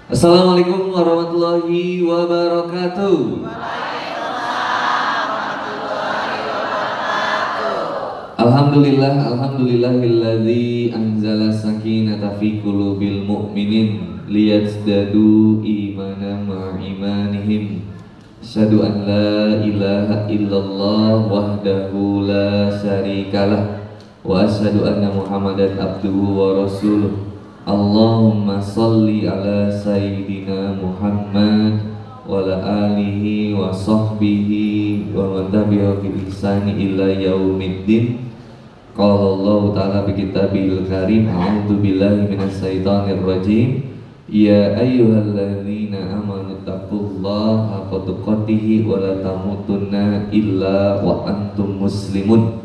Assalamualaikum warahmatullahi wabarakatuh. Alhamdulillahilladzi anzala sakinata fi qulubil mu'minin liyazdadu imanan ma'a imanihim. Asyhadu an la ilaha illallah wahdahu la syarikalah wa asyhadu anna Muhammadan abduhu wa rasuluh. Allahumma salli ala sayyidina Muhammad wa ala alihi wa sahbihi wa man tabi'ahu bi ihsani ila yaumiddin. Qala Allah ta'ala bi kitabil karim, a'udzu billahi minasy syaithanir rajim. Ya ayyuhalladzina amanu taqullaha haqqa tuqatih wa la tamutunna illa wa antum muslimun.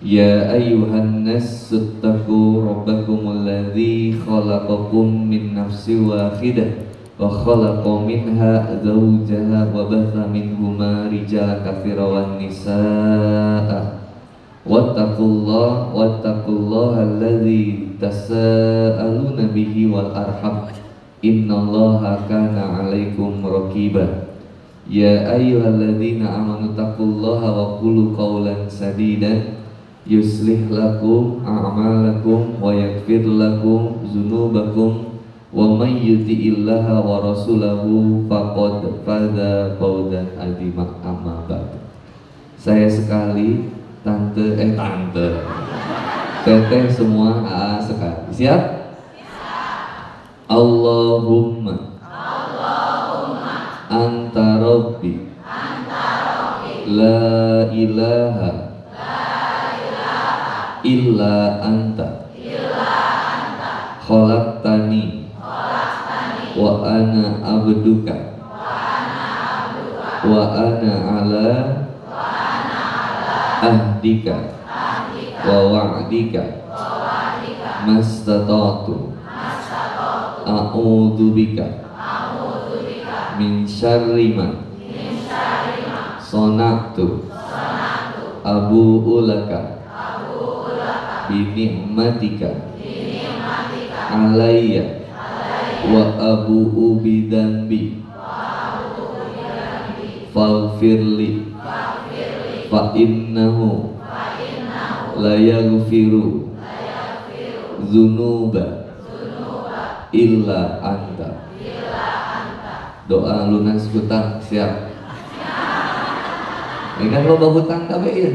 Ya ayyuhan nas ittaqu rabbakumul ladzi khalaqakum min nafsin wahidah wa khalaqa minha zawjaha wa batha minhuma rijalan katsiran wan nisaa wattaqullaha alladzi tasaaluna bihi wal arham innallaha kana 'alaikum raqiba. Ya ayyuhalladzina amanu taqullaha wa qulu qawlan sadidan yuslih lakum a'malakum wa yaghfir lakum dzunubakum wa may yuti'illaha wa rasulahu faqad faza fawzan 'azima. Amma ba'd. Saya sekali teteh semua sekali. Siap? Allahumma anta rabbi la ilaha illa anta khalaqtani wa ana abduka wa ana ala ahdika wa wa'dika mastata'tu a'udzu bika min syarri ma sana'tu abu'u laka binikmatika alayya wa abu'u bidzanbi faghfirli fa innahu la yaghfiru dzunuba illa anta. Doa lunas hutang. Siap? Ini kan loba hutang kabeh ya.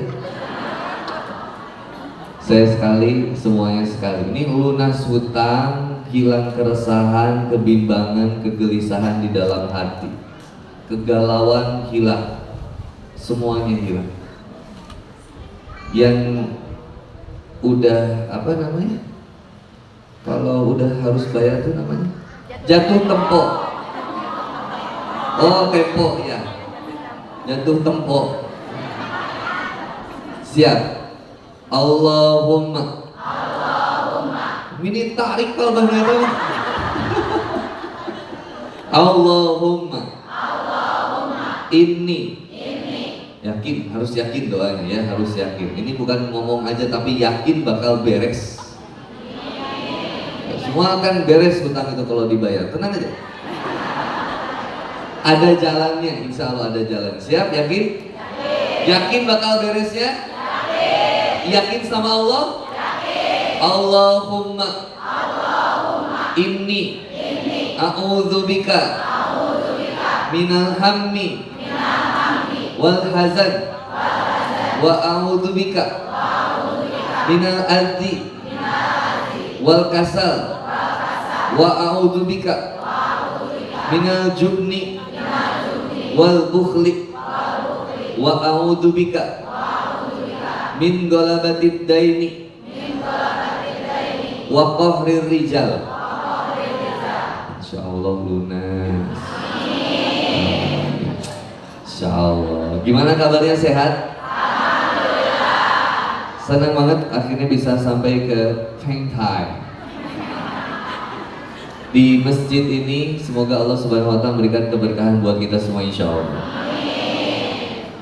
Saya sekali, semuanya sekali. Ini lunas hutang, hilang keresahan, kebimbangan, kegelisahan di dalam hati. Kegalauan hilang. Semuanya hilang. Yang udah apa namanya? Kalau udah harus bayar tuh namanya jatuh tempo. Oh, tempo ya. Jatuh tempo. Siap. Allahumma. Ini tarik kalbahnya tuh. Allahumma. Inni. Yakin, harus yakin doanya ya, harus yakin. Ini bukan ngomong aja tapi yakin bakal beres. Semua akan beres hutang itu kalau dibayar. Tenang aja. Ada jalannya, insya Allah ada jalan. Siap, yakin? Yakin bakal beresnya? Yakin sama Allah? Allahumma inni a'udzubika minal hammi wal hazan wa a'udzubika minal adzi wal kasal wa a'udzubika minal jubni wal bukhli wa a'udzubika min ghalabatid daini wa qahrir rijal. Insyaallah lunas. Insyaallah. Gimana kabarnya, sehat? Alhamdulillah. Senang banget akhirnya bisa sampai ke Feng Tai. Di masjid ini semoga Allah Subhanahu wa taala memberikan keberkahan buat kita semua insyaallah.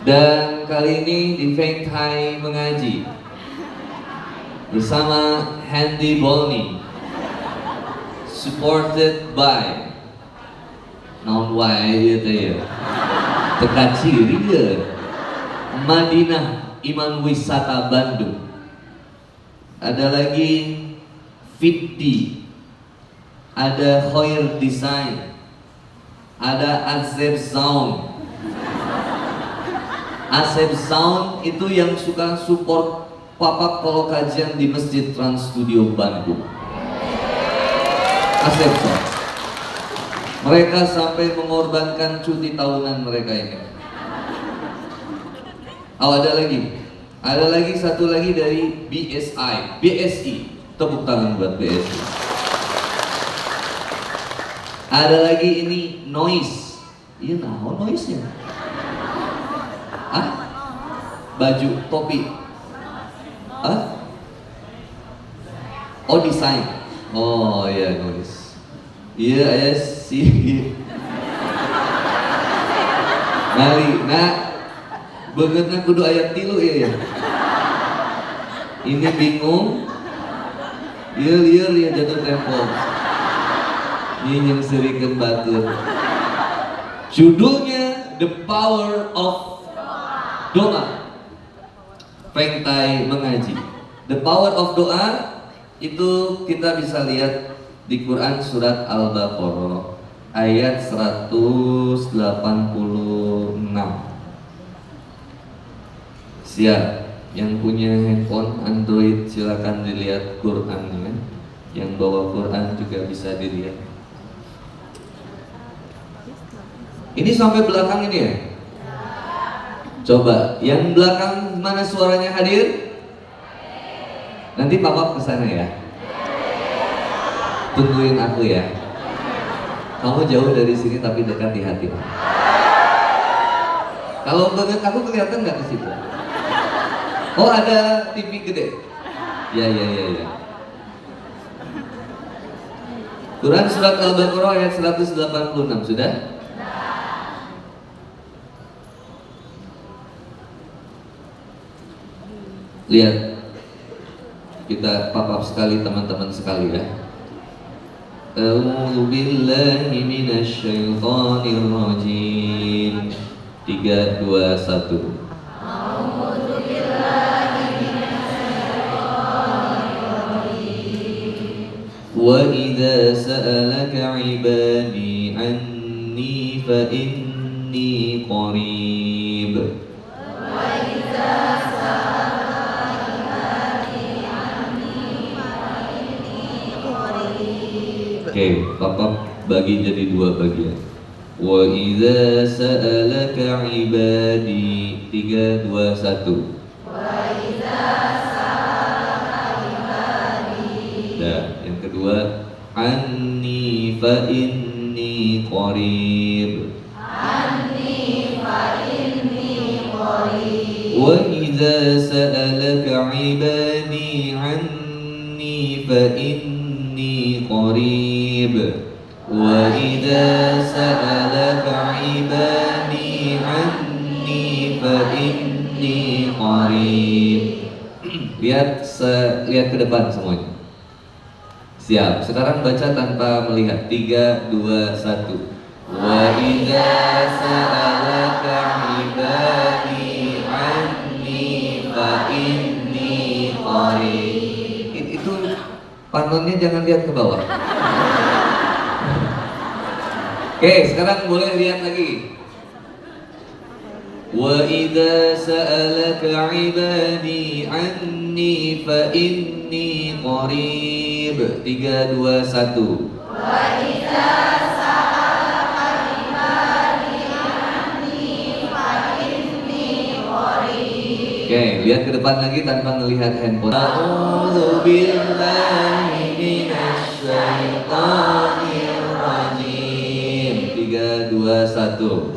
Dan kali ini di Feng Tai mengaji bersama Handy Bolni, supported by naon wae ieu teh ya. Teka ciri ya. Madinah Iman Wisata Bandung. Ada lagi Fitdi, ada Khoir Design, ada Azeb Sound. Azeb Sound itu yang suka support papa kalau kajian di Masjid Trans Studio Bandung. Azeb Sound. Mereka sampai mengorbankan cuti tahunan mereka ini. Oh, ada lagi satu lagi dari BSI, tepuk tangan buat BSI. Ada lagi ini Noise, iya naon noise-nya? Ah? Baju, topi, ah? Oh desain, oh iya Noise, iya ya sih. Mari, nah. Begetna kudu ayat tilu ya. Ini bingung. Lieur ya jatuh tempo. Ini yang serikeun batur. Judulnya The Power of Doa. Feng Tai mengaji. The Power of Doa itu kita bisa lihat di Quran surat Al-Baqarah ayat 186. Siap, yang punya handphone Android silakan dilihat Qurannya. Yang bawa Quran juga bisa dilihat. Ini sampai belakang ini ya? Coba, yang belakang mana suaranya hadir? Nanti papa kesana ya. Tungguin aku ya. Kamu jauh dari sini tapi dekat di hati. Kalau banget aku kelihatan nggak ke situ? Oh ada TV gede. Ya. Quran surat Al-Baqarah ayat 186 sudah? Lihat. Kita papap sekali teman-teman sekali ya. A'udzu billahi minasy syaithanir rajim. 3 2 1. وَإِذَا سَأَلَكَ عِبَادِي عَنِّي فَإِنِّي قَرِيبٌ. Oke, papa bagi jadi 2 bagian. وَإِذَا سَأَلَكَ عِبَادِي 3 2 1. Yang kedua, anni fa inni qarib. Wa idza sa'alaka 'ibadi 'anni fa inni qarib. Wa idza sa'alaka 'ibadi 'anni fa inni qarib. Lihat ke depan semuanya. Siap, sekarang baca tanpa melihat. 3, 2, 1. Wa idza sa'alaka 'ibadi 'anni fa inni qarib. Itu pantunnya jangan lihat ke bawah. Oke, sekarang boleh lihat lagi. Wa idza sa'alaka 'ibadi 'anni fa inni qarib. 3 2 1. Wa idza sa'alaka 'ibadi 'anni fa inni qarib. Oke, lihat ke depan lagi tanpa melihat handphone. A'udzu billahi minasy syaithanir rajim. 3 2 1.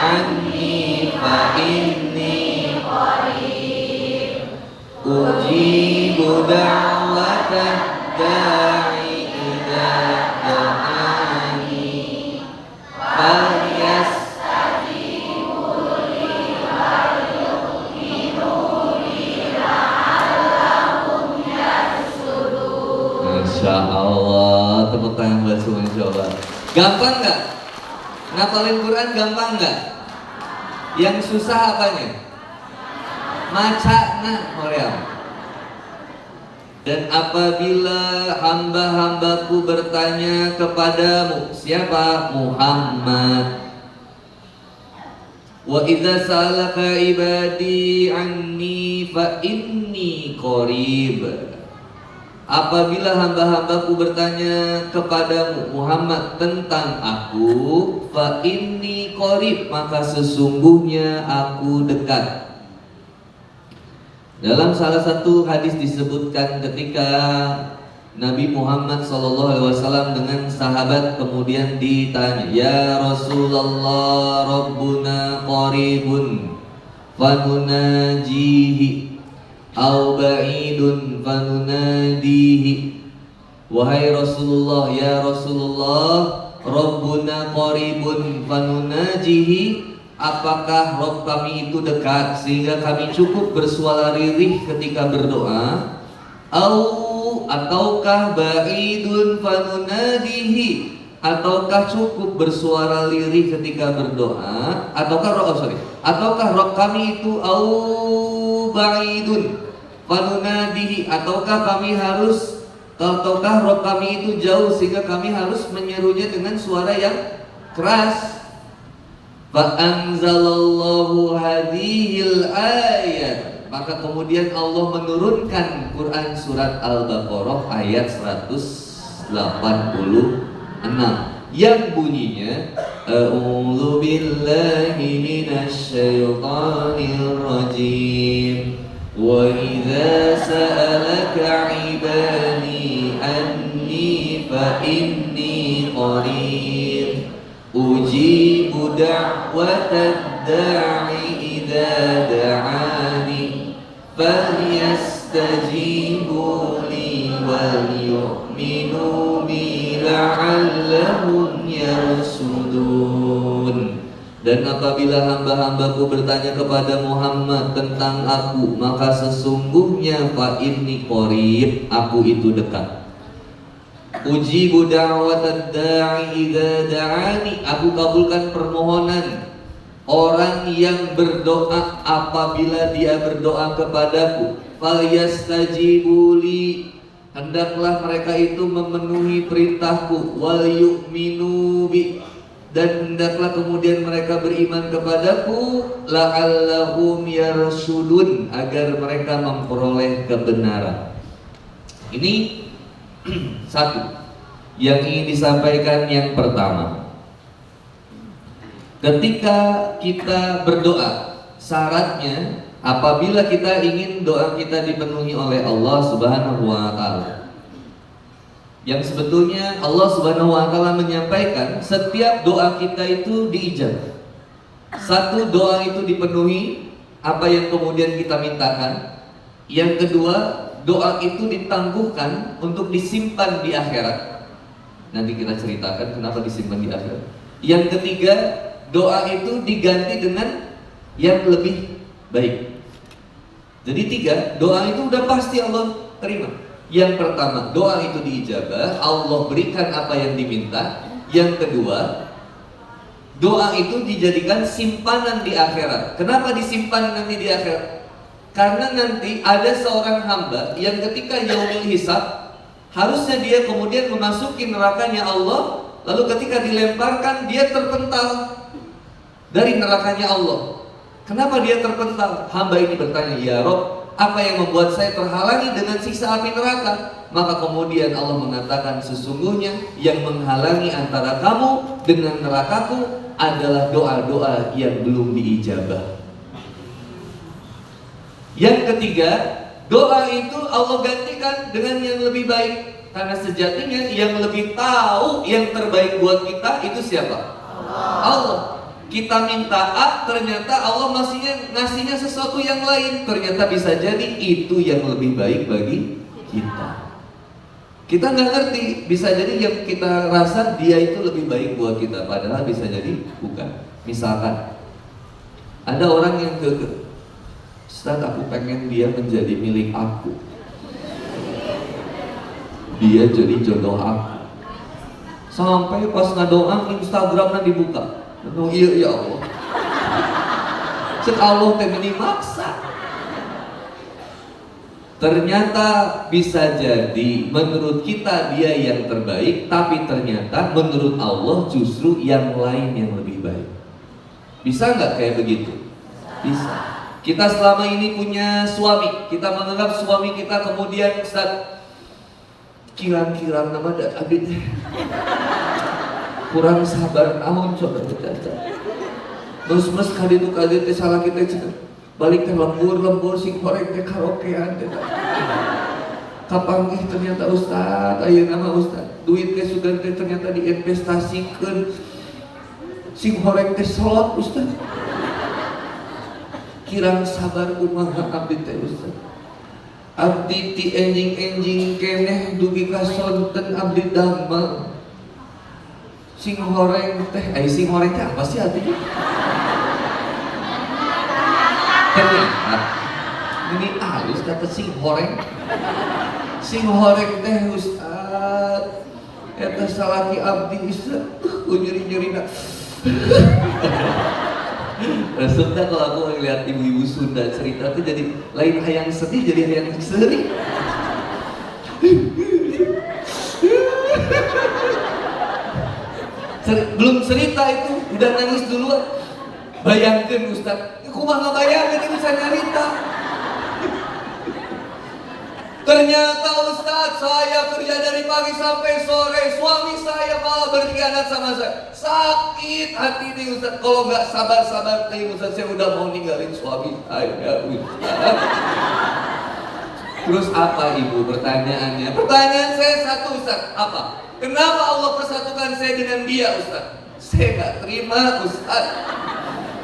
Anni fa inni qarib ujibu da'watad da'i idza da'ani falyastajibu li wal yu'minu bi la'allahum yarshudun. Masya Allah, tepuk tangan buat semuanya coba. Gampang nggak? Ngapalin Quran gampang nggak? Yang susah apanya? Macana, Maryam. Dan apabila hamba-hambaku bertanya kepadamu, siapa? Muhammad. Wa idza sa'alaka ibadi anni fa inni qarib. Apabila hamba-hambaku bertanya kepadamu Muhammad tentang aku, fa inni qarib, maka sesungguhnya aku dekat. Dalam salah satu hadis disebutkan ketika Nabi Muhammad SAW dengan sahabat kemudian ditanya, ya Rasulullah, Rabbuna qaribun fanunajihi au ba'idun fanunadihi. Wahai Rasulullah, ya Rasulullah, Rabbuna qaribun fanunajihi, apakah Rabb kami itu dekat sehingga kami cukup bersuara lirih ketika berdoa? Ataukah ba'idun fanunadihi, ataukah cukup bersuara lirih ketika berdoa? Ataukah Rabb kami itu ba'idun fanunadihi, ataukah Rabb kami itu jauh sehingga kami harus menyerunya dengan suara yang keras? Fa'anzalallahu hadhil ayat, maka kemudian Allah menurunkan Quran surat Al-Baqarah ayat 186 yang bunyinya, A'udzu billahi minasy syaithanir rajim. Wa idza sa'alaka 'ibadi anni fa inni qarib ujibu da'watad da'i idza da'ani falyastajibu li wal yu'minu bi la'allahum yarsudun. Dan apabila hamba-hambaku bertanya kepada Muhammad tentang aku, maka sesungguhnya fa inni qarib, aku itu dekat. Ujibu da'watad da'i idza da'ani, aku kabulkan permohonan orang yang berdoa apabila dia berdoa kepadaku. Falyastajibu li, hendaklah mereka itu memenuhi perintahku. Wal yu'minu bi, dan hendaklah kemudian mereka beriman kepadaku. La'allahum yarsudun, agar mereka memperoleh kebenaran. Ini satu yang ingin disampaikan. Yang pertama, ketika kita berdoa, syaratnya apabila kita ingin doa kita dipenuhi oleh Allah Subhanahu wa taala, yang sebetulnya Allah Subhanahu wa taala menyampaikan setiap doa kita itu diijabah. Satu, doa itu dipenuhi apa yang kemudian kita mintakan. Yang kedua, doa itu ditangguhkan untuk disimpan di akhirat. Nanti kita ceritakan kenapa disimpan di akhirat. Yang ketiga, doa itu diganti dengan yang lebih baik. Jadi tiga, doa itu udah pasti Allah terima. Yang pertama, doa itu diijabah, Allah berikan apa yang diminta. Yang kedua, doa itu dijadikan simpanan di akhirat. Kenapa disimpan nanti di akhirat? Karena nanti ada seorang hamba yang ketika yaumul hisab, harusnya dia kemudian memasuki nerakanya Allah, lalu ketika dilemparkan dia terpental dari nerakanya Allah. Kenapa dia terpental? Hamba ini bertanya, ya Rob, apa yang membuat saya terhalangi dengan siksa api neraka? Maka kemudian Allah mengatakan, sesungguhnya yang menghalangi antara kamu dengan nerakaku adalah doa-doa yang belum diijabah. Yang ketiga, doa itu Allah gantikan dengan yang lebih baik. Karena sejatinya yang lebih tahu yang terbaik buat kita itu siapa? Allah. Kita minta A, ternyata Allah ngasihnya sesuatu yang lain. Ternyata bisa jadi itu yang lebih baik bagi kita. Kita nggak ngerti, bisa jadi yang kita rasa dia itu lebih baik buat kita, padahal bisa jadi bukan. Misalkan ada orang yang Ustaz, aku pengen dia menjadi milik aku. dia jadi jodoh aku. Sampai pas ngadoa Instagramnya dibuka. Oh iya ya Allah. Cek Allah teh ini maksa. Ternyata bisa jadi menurut kita dia yang terbaik, tapi ternyata menurut Allah justru yang lain yang lebih baik. Bisa nggak kayak begitu? Bisa. Kita selama ini punya suami, kita menganggap suami kita kemudian Ustaz kirang-kirang nama abid kurang sabar naon coba caca. Terus kali itu salah kita cina balik teh lembur sing korek teh karaokean teh. Kapanggih ternyata Ustaz, ayeuna nama Ustaz duit teh sugan teh ternyata diinvestasikan sing korek teh solot Ustaz. Kirang sabar kumaha abdi teh Ustaz. Abdi ti enjing keneh dugi ka sonten abdi damel. Sing horeng teh, sing horeng teh apa sih artinya? Ternyata ini halus kata sing horeng. Sing horeng teh Ustaz. Eta salaki abdi Ustaz. Nyeri-nyerina. Sunda kalau aku ngeliat ibu-ibu Sunda cerita tuh jadi lain hayang sedih jadi hayang seri. Belum cerita itu udah nangis duluan. Bayangkan Ustaz, aku mah nggak bayangkan ini bisa nyarita. Ternyata Ustaz saya kerja dari pagi sampai sore, suami saya malah berkhianat sama saya. Sakit hati nih Ustaz, kalau nggak sabar-sabar nih Ustaz saya udah mau ninggalin suami saya Ustaz. Terus apa ibu pertanyaannya? Pertanyaan saya satu Ustaz, apa? Kenapa Allah persatukan saya dengan dia Ustaz? Saya nggak terima Ustaz.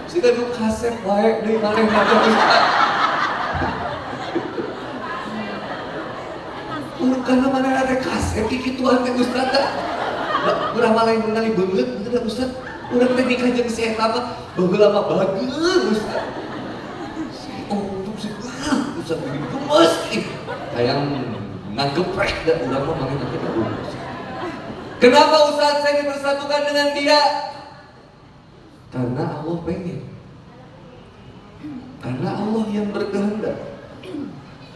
Saya nu kasep baik dari mana Ustaz. Karena mana ada kasep kikituan teh Ustaz. Urang malah yang mengenali banget bener Ustaz. Urang teh nikah jeung si eta mah baheula mah bageus Ustaz. Ustaz bikin gemes hayang ngageprek dan urang mah makin kita urus. Kenapa Ustaz saya dipersatukan dengan dia? Karena Allah pengen. Karena Allah yang berkehendak.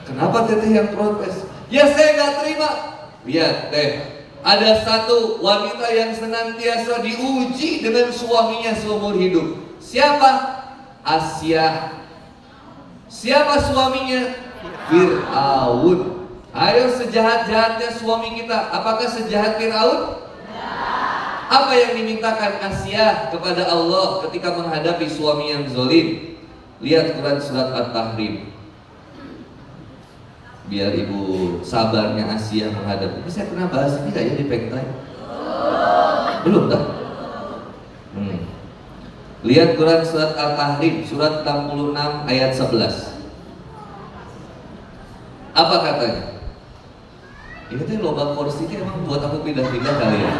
Kenapa teteh yang protes? Ya saya nggak terima. Lihat teh, ada satu wanita yang senantiasa diuji dengan suaminya seumur hidup. Siapa? Asia. Siapa suaminya? Fir'aun. Ayo sejahat-jahatnya suami kita, apakah sejahat Fir'aun? Apa yang dimintakan Asia kepada Allah ketika menghadapi suami yang zalim? Lihat Quran surat At-Tahrim. Biar ibu sabarnya Asia menghadapi. Ini saya pernah bahas ini nggak ya di Pengtai? Belum tak? Lihat Quran surat Al-Tahrim, surat 66 ayat 11. Apa katanya? Ini tuh lobang kursi ini emang buat aku pindah-pindah kali ya?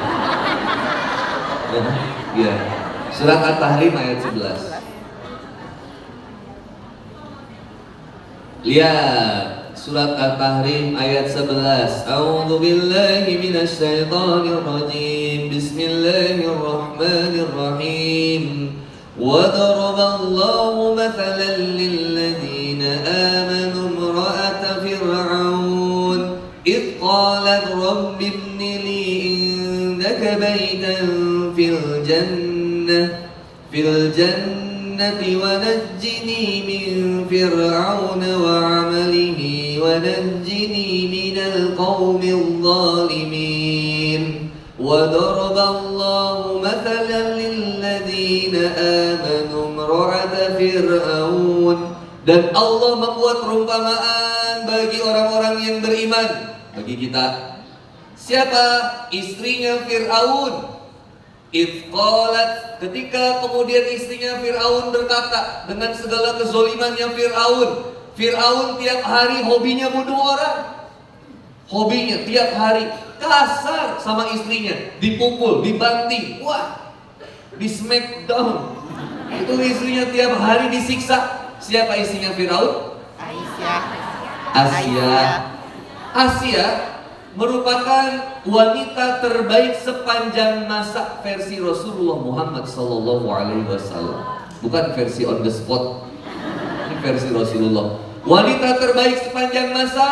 Iya. Surat Al-Tahrim ayat 11. Lihat Surat At-Tahrim ayat 11. A'udzu billahi minasy syaithanir rajim. Bismillahirrahmanirrahim. Wa daraballahu mathalan lil ladzina amanu imra'ata fir'aun id qalat rabbi ibni li indaka baytan fil jannati wa najjini min fir'aun wa 'amalihi ونجني من القوم الظالمين وضرب الله مثلا للذين آمنوا امرأة فرعون. Dan Allah membuat perumpamaan bagi orang-orang yang beriman, bagi kita. Siapa? Istrinya Fir'aun. Idh qalat, ketika kemudian istrinya Fir'aun berkata dengan segala kezolimannya Fir'aun. Fir'aun tiap hari hobinya bunuh orang. Hobinya tiap hari kasar sama istrinya, dipukul, dibanting, wah, di smackdown. Itu istrinya tiap hari disiksa. Siapa istrinya Fir'aun? Asia. merupakan wanita terbaik sepanjang masa versi Rasulullah Muhammad Sallallahu Alaihi Wasallam, bukan versi on the spot. Ini versi Rasulullah. Wanita terbaik sepanjang masa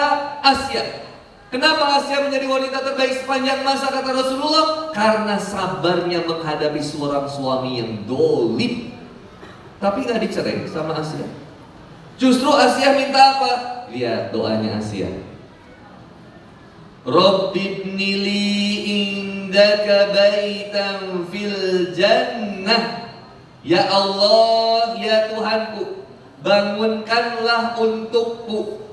Asia. Kenapa Asia menjadi wanita terbaik sepanjang masa kata Rasulullah? Karena sabarnya menghadapi seorang suami yang dolim, tapi gak dicerai sama Asia. Justru Asia minta apa? Lihat doanya Asia. Rabbibnili indaka baitan fil jannah. Ya Allah, ya Tuhanku, bangunkanlah untukku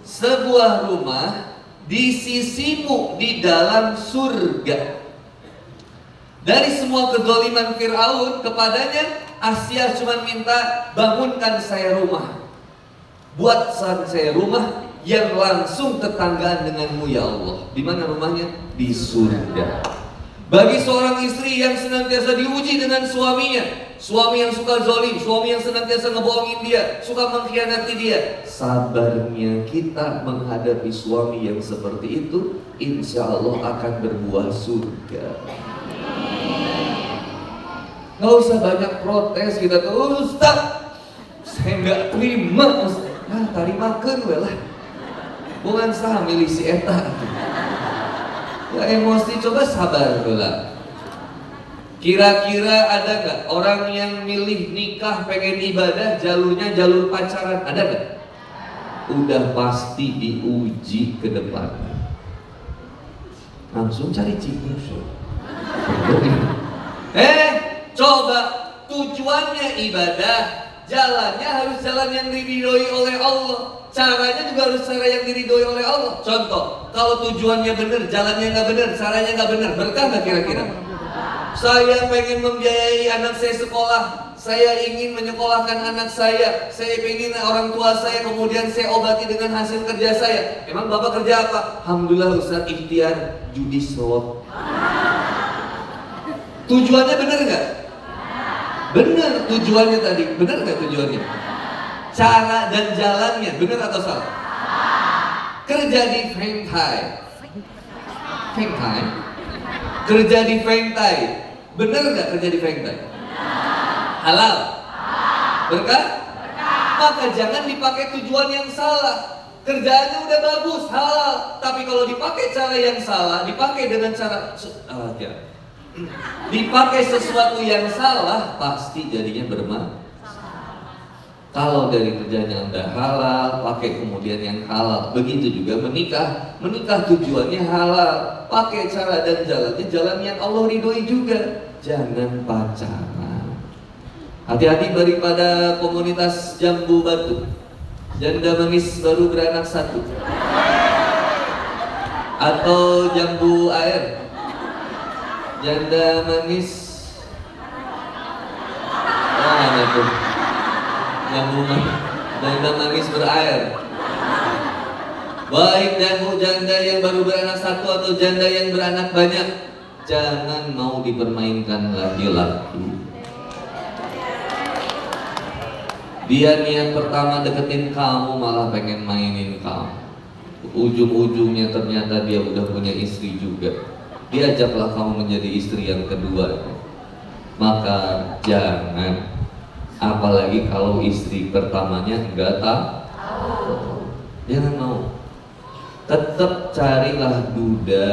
sebuah rumah di sisimu di dalam surga. Dari semua kezaliman Fir'aun kepadanya, Asia cuma minta, bangunkan saya rumah, buat saya rumah yang langsung tetanggaan denganmu ya Allah. Di mana rumahnya? Di surga. Bagi seorang istri yang senantiasa diuji dengan suaminya, suami yang suka zalim, suami yang senantiasa ngebohongin dia, suka mengkhianati dia, sabarnya kita menghadapi suami yang seperti itu, insya Allah akan berbuah surga. Gak usah banyak protes kita tuh, Ustaz, saya gak terima Ustaz. Nah, tarimakeun we lah. Bukan sah milih si eta. Ya emosi, coba sabar lah. Kira-kira ada gak orang yang milih nikah pengen ibadah jalurnya jalur pacaran? Ada gak? Udah pasti diuji ke depan. Langsung cari cikus. Coba tujuannya ibadah, jalannya harus jalan yang diridhoi oleh Allah. Caranya juga harus cara yang diridhoi oleh Allah. Contoh, kalau tujuannya benar, jalannya nggak benar, caranya nggak benar, berkah nggak kira-kira? Saya pengen membiayai anak saya sekolah, saya ingin menyekolahkan anak saya ingin orang tua saya kemudian saya obati dengan hasil kerja saya. Emang Bapak kerja apa? Alhamdulillah Ustaz, ikhtiar judi slot. Tujuannya benar nggak? Benar tujuannya tadi, benar nggak tujuannya? Cara dan jalannya benar atau salah? Kerja di Feng Tai, kerja di Feng Tai, benar nggak kerja di Feng Tai? Halal? Berkah? Maka jangan dipakai tujuan yang salah. Kerjaannya udah bagus, halal, tapi kalau dipakai cara yang salah, dipakai dengan cara dipakai sesuatu yang salah, pasti jadinya bermasalah. Kalau dari kerjanya udah halal, pakai kemudian yang halal. Begitu juga menikah tujuannya halal, pakai cara dan jalannya jalan yang Allah ridhoi juga. Jangan pacaran. Hati-hati daripada komunitas jambu batu, janda manis baru beranak satu, atau jambu air, janda manis. Mana tuh? Janda manis berair. Baik janda yang baru beranak satu atau janda yang beranak banyak, jangan mau dipermainkan laki-laki. Dia niat pertama deketin kamu malah pengen mainin kamu. Ujung-ujungnya ternyata dia udah punya istri juga. Diajaklah kamu menjadi istri yang kedua. Maka jangan. Apalagi kalau istri pertamanya enggak tahu, jangan mau. Tetap carilah duda,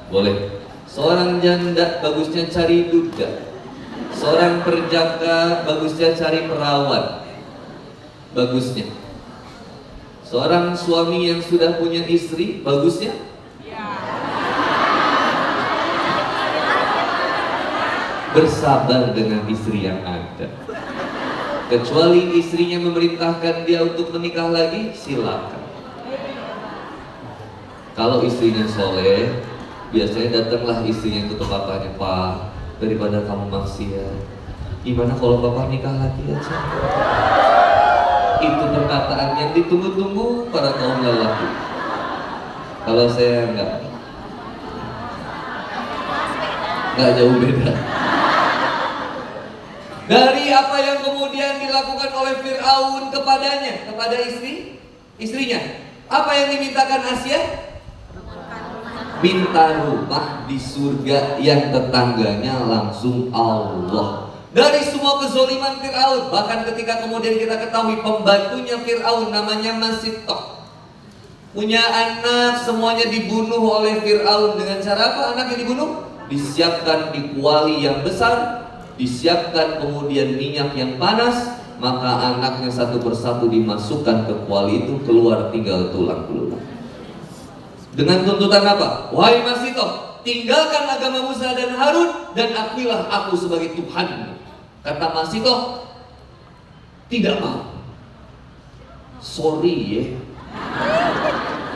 boleh. Seorang janda bagusnya cari duda. Seorang perjaka bagusnya cari perawat, bagusnya. Seorang suami yang sudah punya istri bagusnya bersabar dengan istri yang ada. Kecuali istrinya memerintahkan dia untuk menikah lagi, silakan. Kalau istrinya soleh, biasanya datanglah istrinya ke bapaknya, Pak, daripada kamu maksiat, gimana kalau bapak nikah lagi aja? Itu perkataan yang ditunggu-tunggu para kaum lelaki. Kalau saya nggak jauh beda. Dari apa yang kemudian dilakukan oleh Fir'aun kepadanya, kepada istrinya. Apa yang dimintakan Asia? minta rumah di surga yang tetangganya langsung Allah. Dari semua kezoliman Fir'aun, bahkan ketika kemudian kita ketahui pembantunya Fir'aun namanya Masitoh, punya anak, semuanya dibunuh oleh Fir'aun. Dengan cara apa anaknya dibunuh? Disiapkan di kuali yang besar, disiapkan kemudian minyak yang panas, maka anaknya satu persatu dimasukkan ke kuali itu, keluar tinggal tulang belulang. Dengan tuntutan apa? Wahai Masitoh, tinggalkan agama Musa dan Harun dan akuilah aku sebagai Tuhanmu. Kata Masitoh, tidak mau. Sorry ya,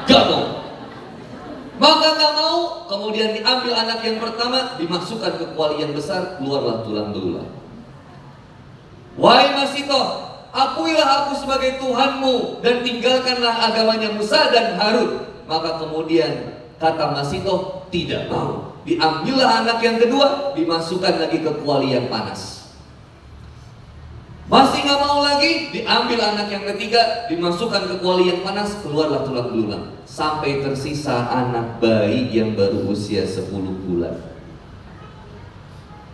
gak mau. Maka gak mau, kemudian diambil anak yang pertama, dimasukkan ke kuali yang besar, keluarlah tulang belulang. Wahai Masitoh, akuilah aku sebagai Tuhanmu dan tinggalkanlah agamanya Musa dan Harun. Maka kemudian kata Masitoh, tidak mau. Diambillah anak yang kedua, dimasukkan lagi ke kuali yang panas. Masih gak mau lagi, diambil anak yang ketiga, dimasukkan ke kuali yang panas, keluarlah tulang belulang. Sampai tersisa anak bayi yang baru usia 10 bulan.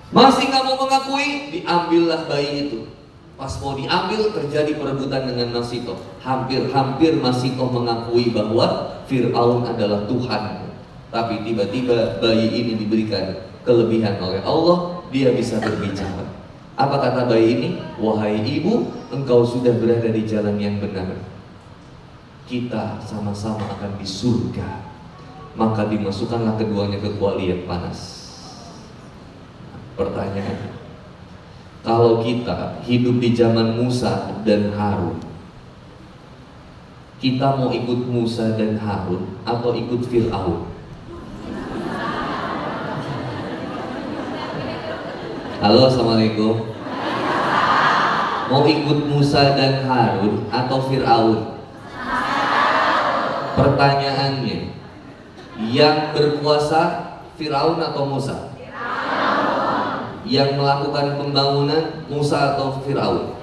Masih gak mau mengakui, diambillah bayi itu. Pas mau diambil, terjadi perebutan dengan Masitoh. Hampir-hampir Masitoh mengakui bahwa Fir'aun adalah Tuhan. Tapi tiba-tiba bayi ini diberikan kelebihan oleh Allah, dia bisa berbicara. Apa kata bayi ini? Wahai ibu, engkau sudah berada di jalan yang benar. Kita sama-sama akan di surga. Maka dimasukkanlah keduanya ke kuali yang panas. Pertanyaan, kalau kita hidup di zaman Musa dan Harun, kita mau ikut Musa dan Harun atau ikut Fir'aun? Halo, assalamualaikum. Mau ikut Musa dan Harun atau Fir'aun? Pertanyaannya, yang berkuasa Fir'aun atau Musa? Yang melakukan pembangunan Musa atau Fir'aun?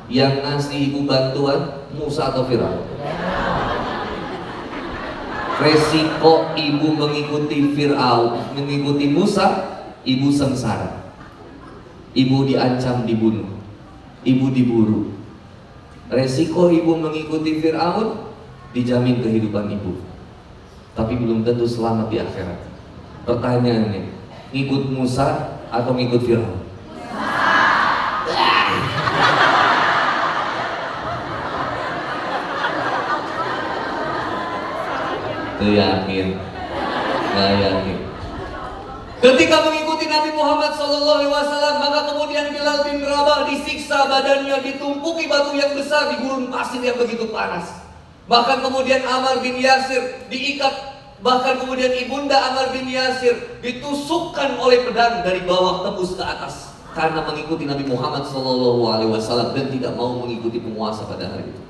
Yang ngasih ibu bantuan Musa atau Fir'aun? Resiko ibu mengikuti Fir'aun, mengikuti Musa, ibu sengsara. Ibu diancam dibunuh, ibu diburu. Resiko ibu mengikuti Fir'aun, dijamin kehidupan ibu, tapi belum tentu selamat di akhirat. Pertanyaannya, ngikut Musa atau ngikut Fir'aun? Tuh yakin? Gak yakin. Ketika mengikuti Nabi Muhammad SAW, maka kemudian Bilal bin Rabah disiksa, badannya ditumpuki batu yang besar di gurun pasir yang begitu panas. Bahkan kemudian Ammar bin Yasir diikat, bahkan kemudian ibunda Ammar bin Yasir ditusukkan oleh pedang dari bawah tembus ke atas karena mengikuti Nabi Muhammad SAW dan tidak mau mengikuti penguasa pada hari itu.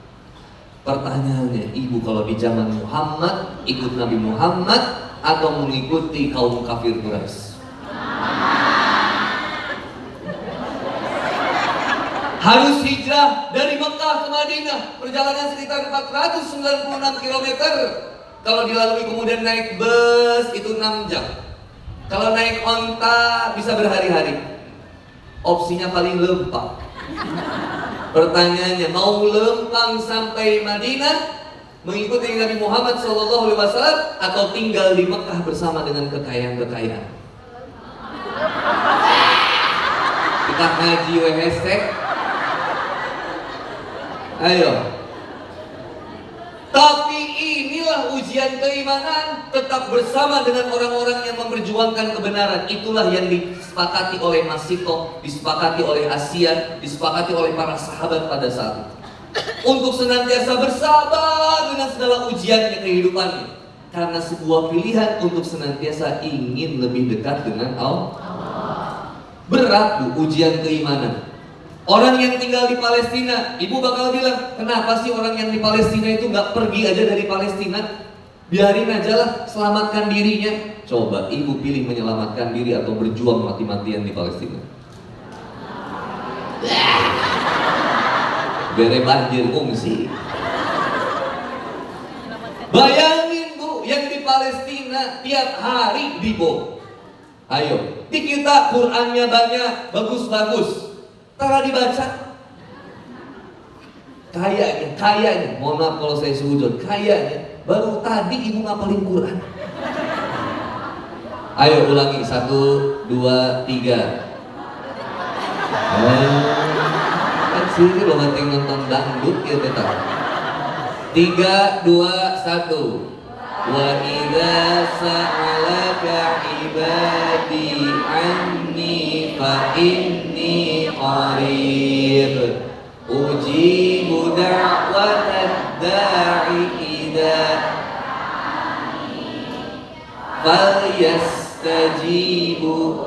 Pertanyaannya, ibu kalau di zaman Muhammad ikut Nabi Muhammad atau mengikuti kaum kafir Quraisy? Harus hijrah dari Mekah ke Madinah, perjalanan sekitar 496 km. Kalau dilalui kemudian naik bus itu 6 jam. Kalau naik onta bisa berhari-hari. Opsinya paling lempang. Pertanyaannya, mau lempang sampai Madinah mengikuti Nabi Muhammad SAW atau tinggal di Mekah bersama dengan kekayaan-kekayaan? Kita ngaji hashtag. Ayo. Tapi inilah ujian keimanan, tetap bersama dengan orang-orang yang memperjuangkan kebenaran. Itulah yang disepakati oleh Masitoh, disepakati oleh Asia, disepakati oleh para sahabat pada saat itu. Untuk senantiasa bersabar dengan segala ujiannya kehidupannya, karena sebuah pilihan untuk senantiasa ingin lebih dekat dengan Allah. Berat bu ujian keimanan. Orang yang tinggal di Palestina, ibu bakal bilang, kenapa sih orang yang di Palestina itu gak pergi aja dari Palestina? Biarin aja lah, selamatkan dirinya. Coba ibu pilih menyelamatkan diri atau berjuang mati-matian di Palestina? Bere banjir fungsi. Bayangin bu, yang di Palestina tiap hari dibom. Ayo, di kita Qurannya banyak, bagus-bagus, tara dibaca. Kayaknya, mohon maaf kalau saya sujud, kayaknya baru tadi ibu ngapalin Quran. Ayo ulangi, 1, 2, 3. Kan sini lo nanti nonton dangdut ya teta. 3, 2, 1. Wa idza sa'alaka ibadi anni fa inni qarib ujibu da'watad da'i idza falyastajibu.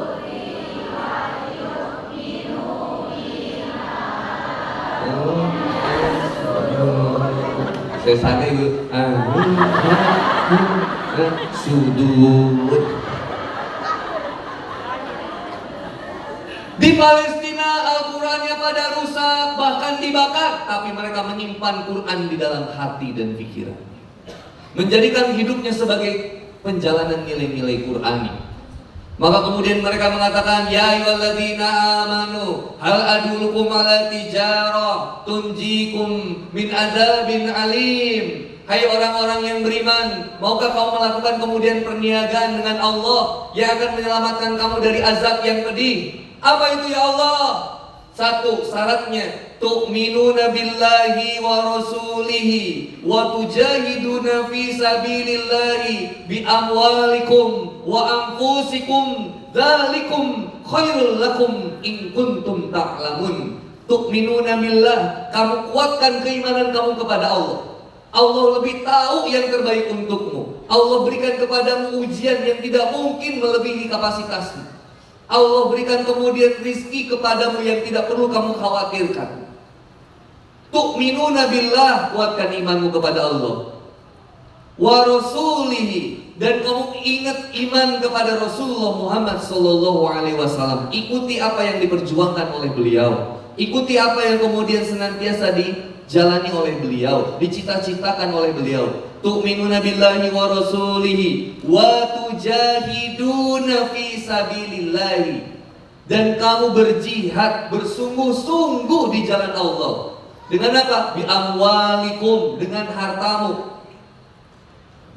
Saya santai itu sudut. Di Palestina Al-Qurannya pada rusak, bahkan dibakar, tapi mereka menyimpan Quran di dalam hati dan pikiran, menjadikan hidupnya sebagai penjalanan nilai-nilai Qurani. Maka kemudian mereka mengatakan, ya ayyuhalladzina amanu hal adullukum ala tijarah tunjikum min adzabin alim. Hai orang-orang yang beriman, maukah kamu melakukan kemudian perniagaan dengan Allah yang akan menyelamatkan kamu dari azab yang pedih? Apa itu ya Allah? 1, syaratnya tu'minuna billahi wa rasulihi wa tujahiduna fi sabilillahi bi amwalikum wa anfusikum dzalikum khairul lakum in kuntum ta'lamun. Tu'minuna billah, kamu kuatkan keimanan kamu kepada Allah. Allah lebih tahu yang terbaik untukmu. Allah berikan kepadamu ujian yang tidak mungkin melebihi kapasitasmu. Allah berikan kemudian rizki kepadamu yang tidak perlu kamu khawatirkan. Tu'minuna billah, kuatkan imanmu kepada Allah. Wa rasulihi, dan kamu ingat iman kepada Rasulullah Muhammad sallallahu alaihi wasallam. Ikuti apa yang diperjuangkan oleh beliau. Ikuti apa yang kemudian senantiasa dijalani oleh beliau, dicita-citakan oleh beliau. Tu'minuna billahi wa rasulihi wa tujahiduna fi sabilillahi, dan kamu berjihad, bersungguh-sungguh di jalan Allah. Dengan apa? Bi amwalikum, dengan hartamu.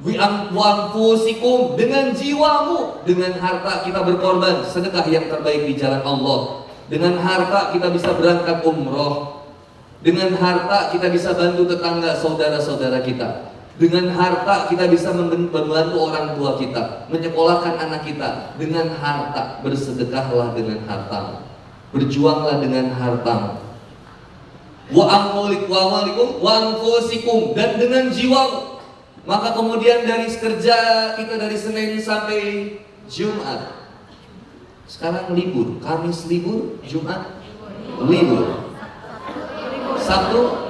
Bi anfusikum, dengan jiwamu. Dengan harta kita berkorban, sedekah yang terbaik di jalan Allah. Dengan harta kita bisa berangkat umroh. Dengan harta kita bisa bantu tetangga, saudara-saudara kita. Dengan harta kita bisa membantu orang tua kita, menyekolahkan anak kita. Dengan harta, bersedekahlah dengan hartamu, berjuanglah dengan hartamu. Wa amwalikum wa anfusikum, dan dengan jiwamu. Maka kemudian dari kerja kita dari Senin sampai Jumat. Sekarang libur, Kamis libur, Jumat libur, Sabtu,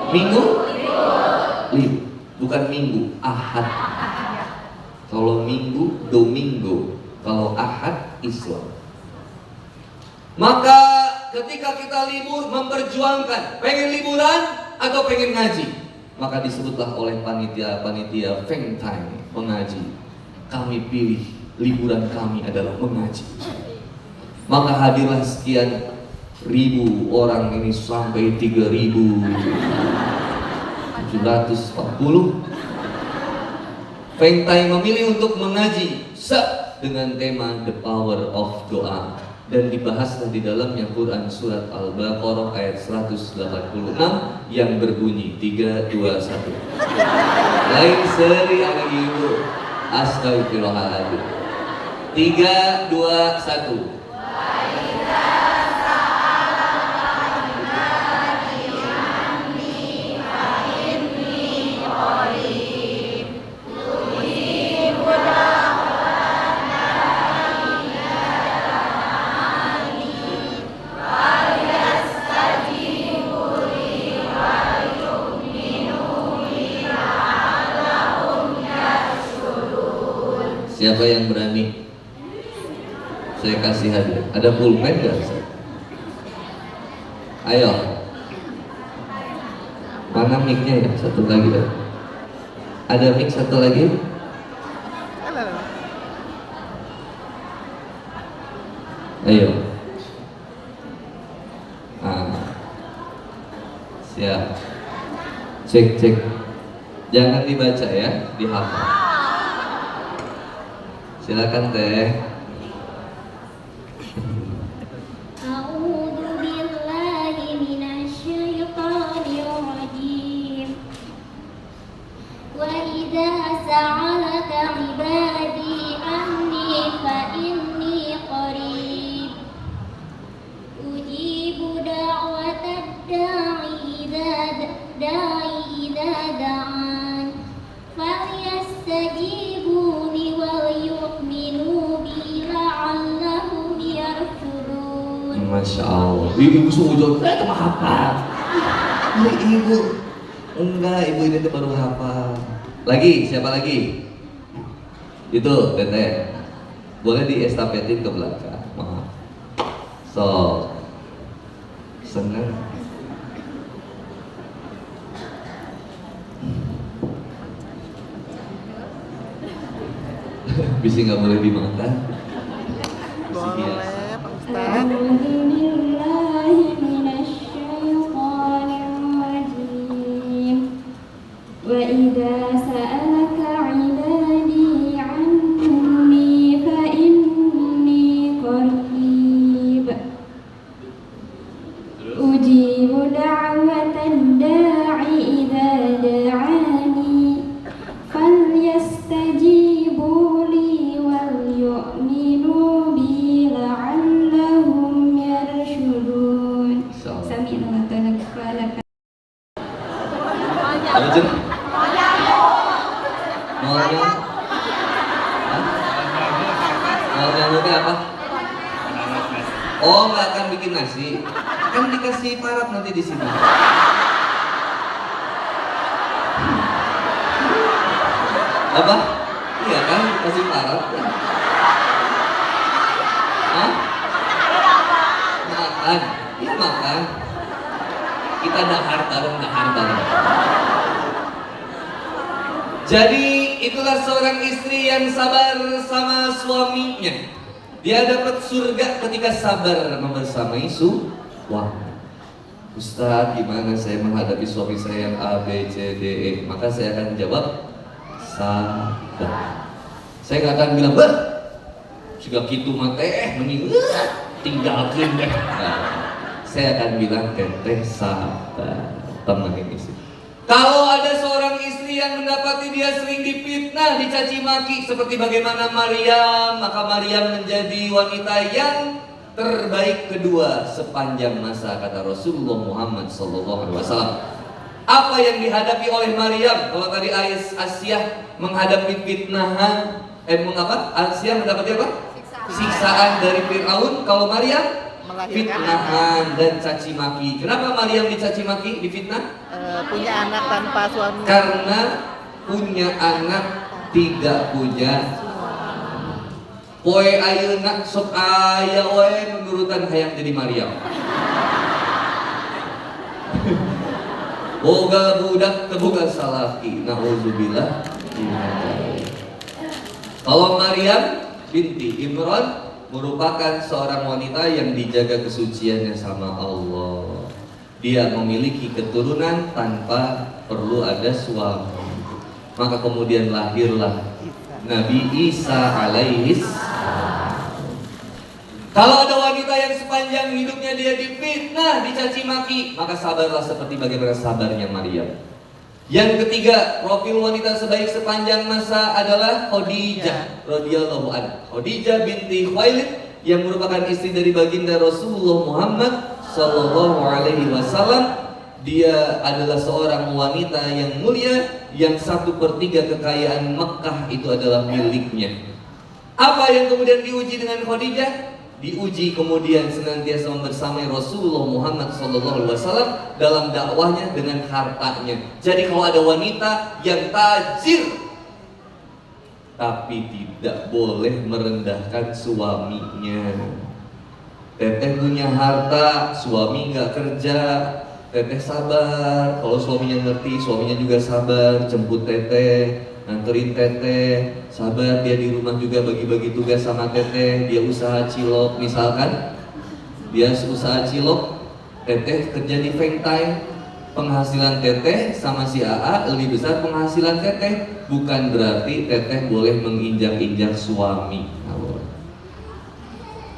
Minggu libur. Bukan Minggu, Ahad. Kalau Minggu, Domingo. Kalau Ahad, Islam. Maka ketika kita libur, memperjuangkan, pengen liburan atau pengen ngaji, maka disebutlah oleh panitia Feng Time, mengaji. Kami pilih liburan kami adalah mengaji. Maka hadirlah sekian ribu orang ini sampai 3.740. Feng Tai memilih untuk mengaji dengan tema The Power of Doa, dan dibahaslah di dalamnya Quran surat Al-Baqarah ayat 186 yang berbunyi 3, 2, 1. Lain seri anak ibu, astagfirullahaladzim. 3, 2, 1. Siapa yang berani? Saya kasih hadiah. Ada pulpen gak? Ayo. Mana mic-nya ya? Satu lagi dah. Ada mic satu lagi? Ayo. Nah, siap. Cek cek. Jangan dibaca ya, dihafal. Silakan teh. A'udzu billahi minasyaitonir rajim. Wa idza sa'alaka 'ibadi anni fa inni qarib. Ujibu da'watad da'i idza da'an. Falyastajibuni wal yu'minu bi la'allahum yarshudun. Masya Allah. Ibu sujud, itu mah hafal. Ini ibu. Enggak, ibu ini tuh baru hafal. Lagi, siapa lagi? Itu, Teteh. Boleh diestafetin ke belakang. Maaf. So, seneng. Bisa nggak boleh dimakan? Bisa biasa. A'udzu billahi minasyaitonir rajim. Wa idza sa'alaka 'ibadi 'anni fa inni qarib. Ujibu da'watad da'i idza da'ani. Falyastajibu li wal yu'minu bi la'allahum yarshudun. Sami'na wa ata'na. Apa Jun? Maunya? Hah? Maunya itu apa? Oh, nggak akan bikin nasi. Kan dikasih parap nanti di sini. Apa? Iya kan, kasih parap. Hah? Makan. Iya makan. Kita dahar bareng. Jadi itulah seorang istri yang sabar sama suaminya. Dia dapat surga ketika sabar membersamai suami. Ustaz, gimana saya menghadapi suami saya yang A, B, C, D, E? Maka saya akan jawab, sabar. Saya nggak akan bilang, bah, juga gitu mate, mending tinggalkan deh. Saya akan bilang, teteh sabar, temenin istri. Kalau ada seorang istri yang mendapati dia sering difitnah, dicaci maki seperti bagaimana Maryam, maka Maryam menjadi wanita yang terbaik kedua sepanjang masa, kata Rasulullah Muhammad SAW. Apa yang dihadapi oleh Maryam? Kalau tadi Asyah menghadapi fitnahan, Asyah mendapat apa? Siksaan dari Fir'aun. Kalau Maryam fitnahan dan caci maki. Kenapa Maryam dicaci maki, difitnah? Punya anak tanpa suami. Karena punya anak tidak punya. Poe ayeuna sok aya we nurutan hayang jadi Maryam. Boga budak teboga salaki. Nauzubillah. Kalau Maryam binti Imran merupakan seorang wanita yang dijaga kesuciannya sama Allah. Dia memiliki keturunan tanpa perlu ada suami. Maka kemudian lahirlah Nabi Isa alaihis. Kalau ada wanita yang sepanjang hidupnya dia difitnah, dicaci maki, maka sabarlah seperti bagaimana sabarnya Maryam. Yang ketiga, profil wanita sebaik sepanjang masa adalah Khadijah radhiyallahu anha. Khadijah binti Khuwailid yang merupakan istri dari baginda Rasulullah Muhammad sallallahu alaihi wasallam. Dia adalah seorang wanita yang mulia, yang 1/3 kekayaan Mekah itu adalah miliknya. Apa yang kemudian diuji dengan Khadijah? Diuji kemudian senantiasa membersamai Rasulullah Muhammad SAW dalam dakwahnya dengan hartanya. Jadi kalau ada wanita yang tajir tapi tidak boleh merendahkan suaminya. Teteh punya harta, suami nggak kerja, teteh sabar. Kalau suaminya ngerti, suaminya juga sabar, jemput teteh. nganterin teteh, sahabat dia di rumah juga bagi-bagi tugas sama teteh, dia usaha cilok misalkan, dia usaha cilok, teteh kerja di Fengtai, penghasilan teteh sama si AA lebih besar penghasilan teteh, bukan berarti teteh boleh menginjak-injak suami.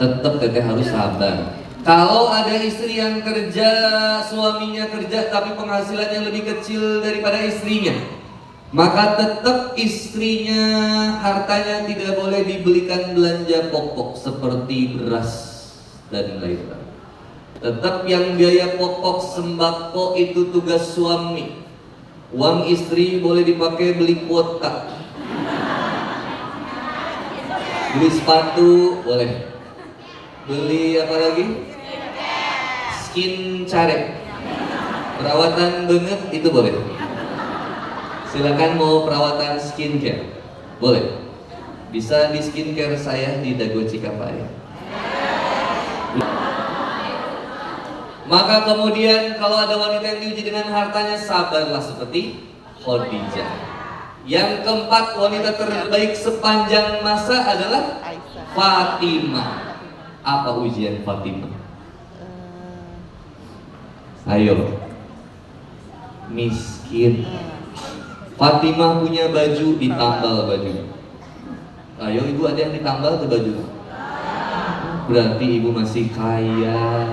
Tetap teteh harus sabar. Kalau ada istri yang kerja, suaminya kerja tapi penghasilannya lebih kecil daripada istrinya, maka tetap istrinya hartanya tidak boleh dibelikan belanja pokok seperti beras dan lain-lain. Tetap yang biaya pokok sembako itu tugas suami. Uang istri boleh dipakai beli kuota, beli sepatu boleh, beli apa lagi? Skin care, perawatan banget itu boleh. Silakan mau perawatan skincare, boleh. Bisa di skincare saya di Dago Cikapaya. Maka kemudian kalau ada wanita yang diuji dengan hartanya, sabarlah seperti Khadijah. Yang keempat, wanita terbaik sepanjang masa adalah Fatimah. Apa ujian Fatimah? Ayo, miskin. Fatimah punya baju, ditambal baju. Ayo ibu, ada yang ditambal ke baju? Berarti ibu masih kaya.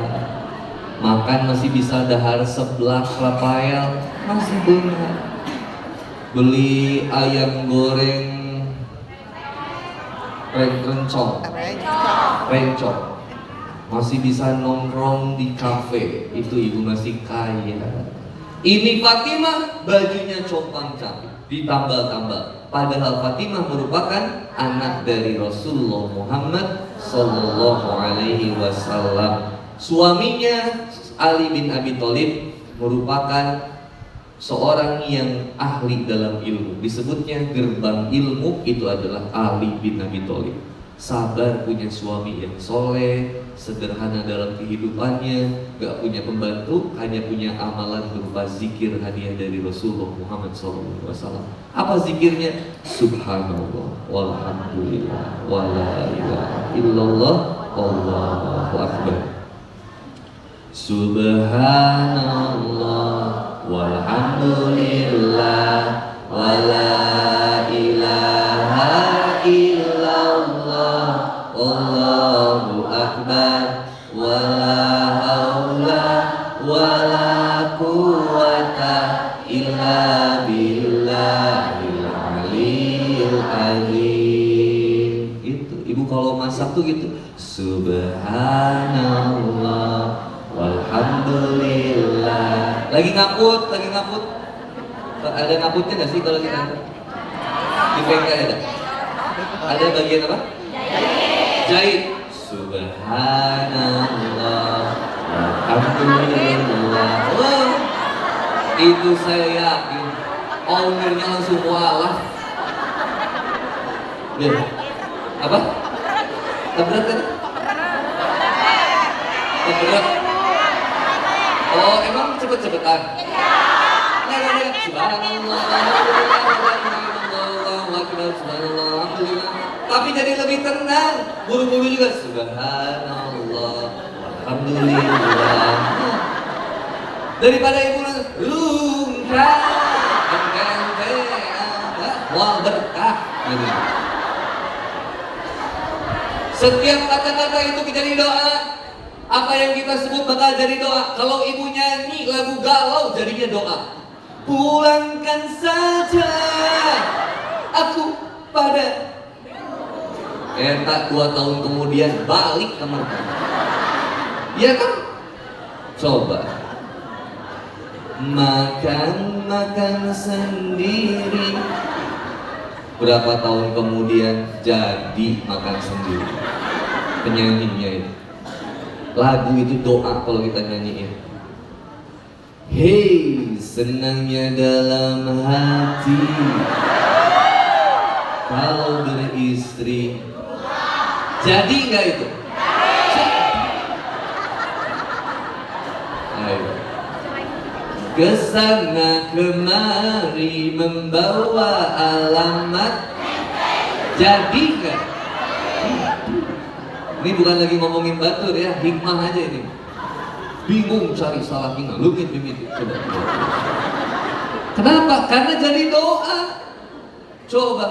Makan masih bisa dahar seblak rafael, masih benar. Beli ayam goreng rencong, masih bisa nongkrong di kafe, itu ibu masih kaya. Ini Fatimah bajunya compang-camping, ditambal-tambal. Padahal Fatimah merupakan anak dari Rasulullah Muhammad Sallallahu Alaihi Wasallam. Suaminya Ali bin Abi Thalib merupakan seorang yang ahli dalam ilmu. Disebutnya gerbang ilmu itu adalah Ali bin Abi Thalib. Sabar, punya suami yang soleh, sederhana dalam kehidupannya, gak punya pembantu, hanya punya amalan berupa zikir hadiah dari Rasulullah Muhammad SAW. Apa zikirnya? Subhanallah, walhamdulillah, wala ilaha illallah, Allahu Akbar. Subhanallah, walhamdulillah, wala ilaha illallah, Allahu Akbar, wala haula wala quwata illa billahil aliyil azim. Itu ibu kalau masak tuh gitu. Subhanallah, walhamdulillah. Lagi ngaput. Ada ngaputnya nggak sih kalau kita? Di bengkel ada? Ada bagian apa? Jahit. Subhanallah, walhamdulillah. Oh, itu saya yakin ownernya langsung walaf. Lihat. Apa? Keberat kan? Keberat. Oh, emang cepet-cepetan? Subhanallah, tapi jadi lebih tenang. Buru-buru juga subhanallah, alhamdulillah. Daripada ibu lungkah, wal berkah. Setiap kata-kata itu jadi doa. Apa yang kita sebut bakal jadi doa. Kalau ibu nyanyi lagu galau jadinya doa. Pulangkan saja aku pada tak 2 tahun kemudian balik ke mereka. Ya kan? Coba makan sendiri. Berapa tahun kemudian jadi makan sendiri. Penyanyinya itu. Lagu itu doa kalau kita nyanyiin. Hei, senangnya dalam hati kalau beristri. Jadi nggak itu? Ayo. Kesana kemari membawa alam Jadi kan? Ini bukan lagi ngomongin batur ya, hikmah aja ini. Bingung cari salah hina, lumit coba. Kenapa? Karena jadi doa. Coba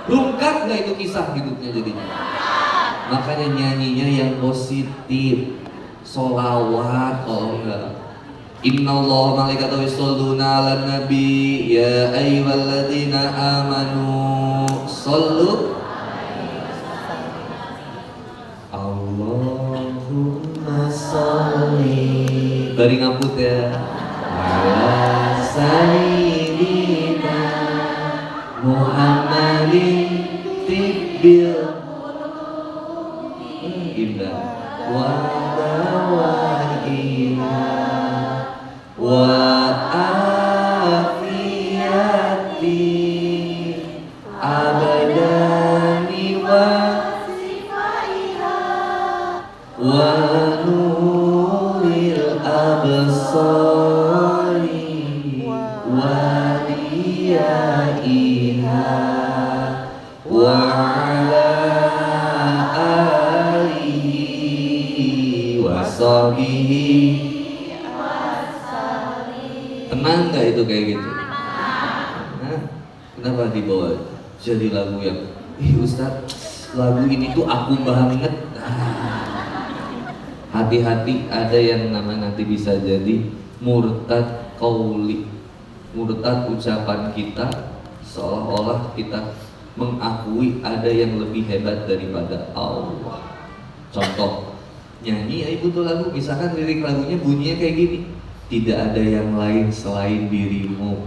rungkat nggak itu kisah hidupnya jadinya. Makanya nyanyinya yang positif, solawat kalau enggak. Innallaha malaikatahu yusholluna 'alan nabi ya ayyuhalladzina amanu shollu Allahumma sholli bari ngaput ya ala sayyidina Muhammadin tibbil indah wa dawaiha wa afiyati abadani wa nuril absari wa diyaiha wa ala alihi wa sahbihi. Tenang gak itu kayak gitu? Nah, kenapa dibawa jadi lagu yang Ustaz, lagu ini tuh aku banget. Hati-hati, ada yang namanya nanti bisa jadi murtad qauli, murtad ucapan kita, seolah-olah kita mengakui ada yang lebih hebat daripada Allah. Contoh, nyanyi ya ibu tuh lagu, misalkan lirik lagunya bunyinya kayak gini, tidak ada yang lain selain dirimu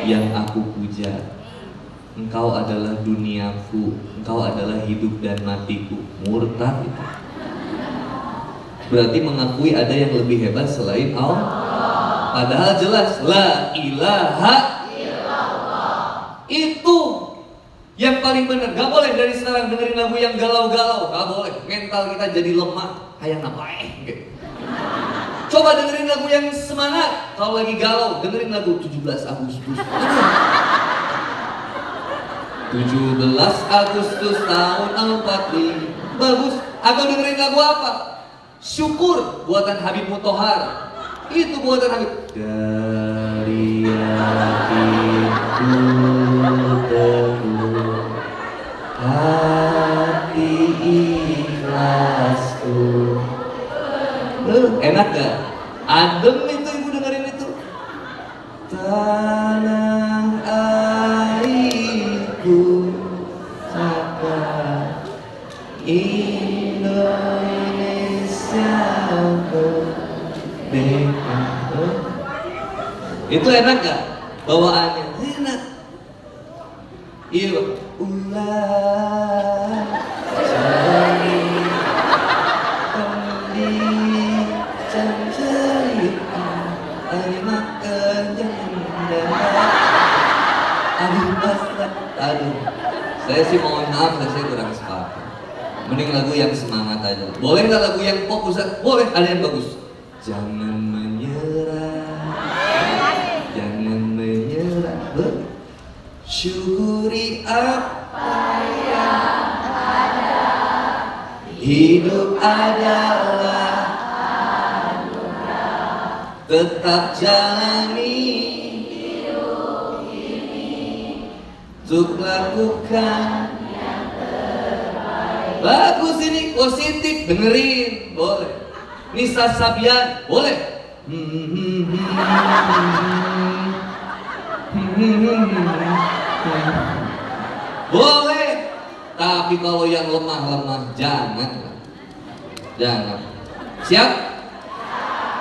yang aku puja. Engkau adalah duniaku, engkau adalah hidup dan matiku. Murtad itu. Berarti mengakui ada yang lebih hebat selain Allah. Padahal jelas la ilaha illallah. Itu yang paling benar. Gak boleh dari sekarang dengerin lagu yang galau-galau. Gak boleh. Mental kita jadi lemah. Hayang ngapain? Gitu. Coba dengerin lagu yang semangat. Kalau lagi galau, dengerin lagu 17 Agustus. 17 Agustus tahun 45. Bagus. Atau dengerin lagu apa? Syukur buatan Habib Muthohar. Itu buatan Habib. Dari hatiku teguh, hati ikhlasku. Enak gak? Adem itu ibu dengerin itu. Tanah airku Saka Indonesia merdeka. Itu enak gak? Bawaannya enak. Iya Bang. Ulah cari aduh, saya sih mohon maaf, saya kurang sepakat. Mending lagu yang semangat aja. Boleh nggak lagu yang pop Ustaz? Boleh, ada yang bagus. Jangan menyerah, jangan menyerah. Syukuri apa yang ada. Hidup adalah anugerah. Tetap jalani untuk lakukan yang terbaik. Bagus ini, positif, dengerin, boleh. Nisa Sabian, boleh. Boleh. Tapi kalau yang lemah-lemah jangan. Jangan. Siap?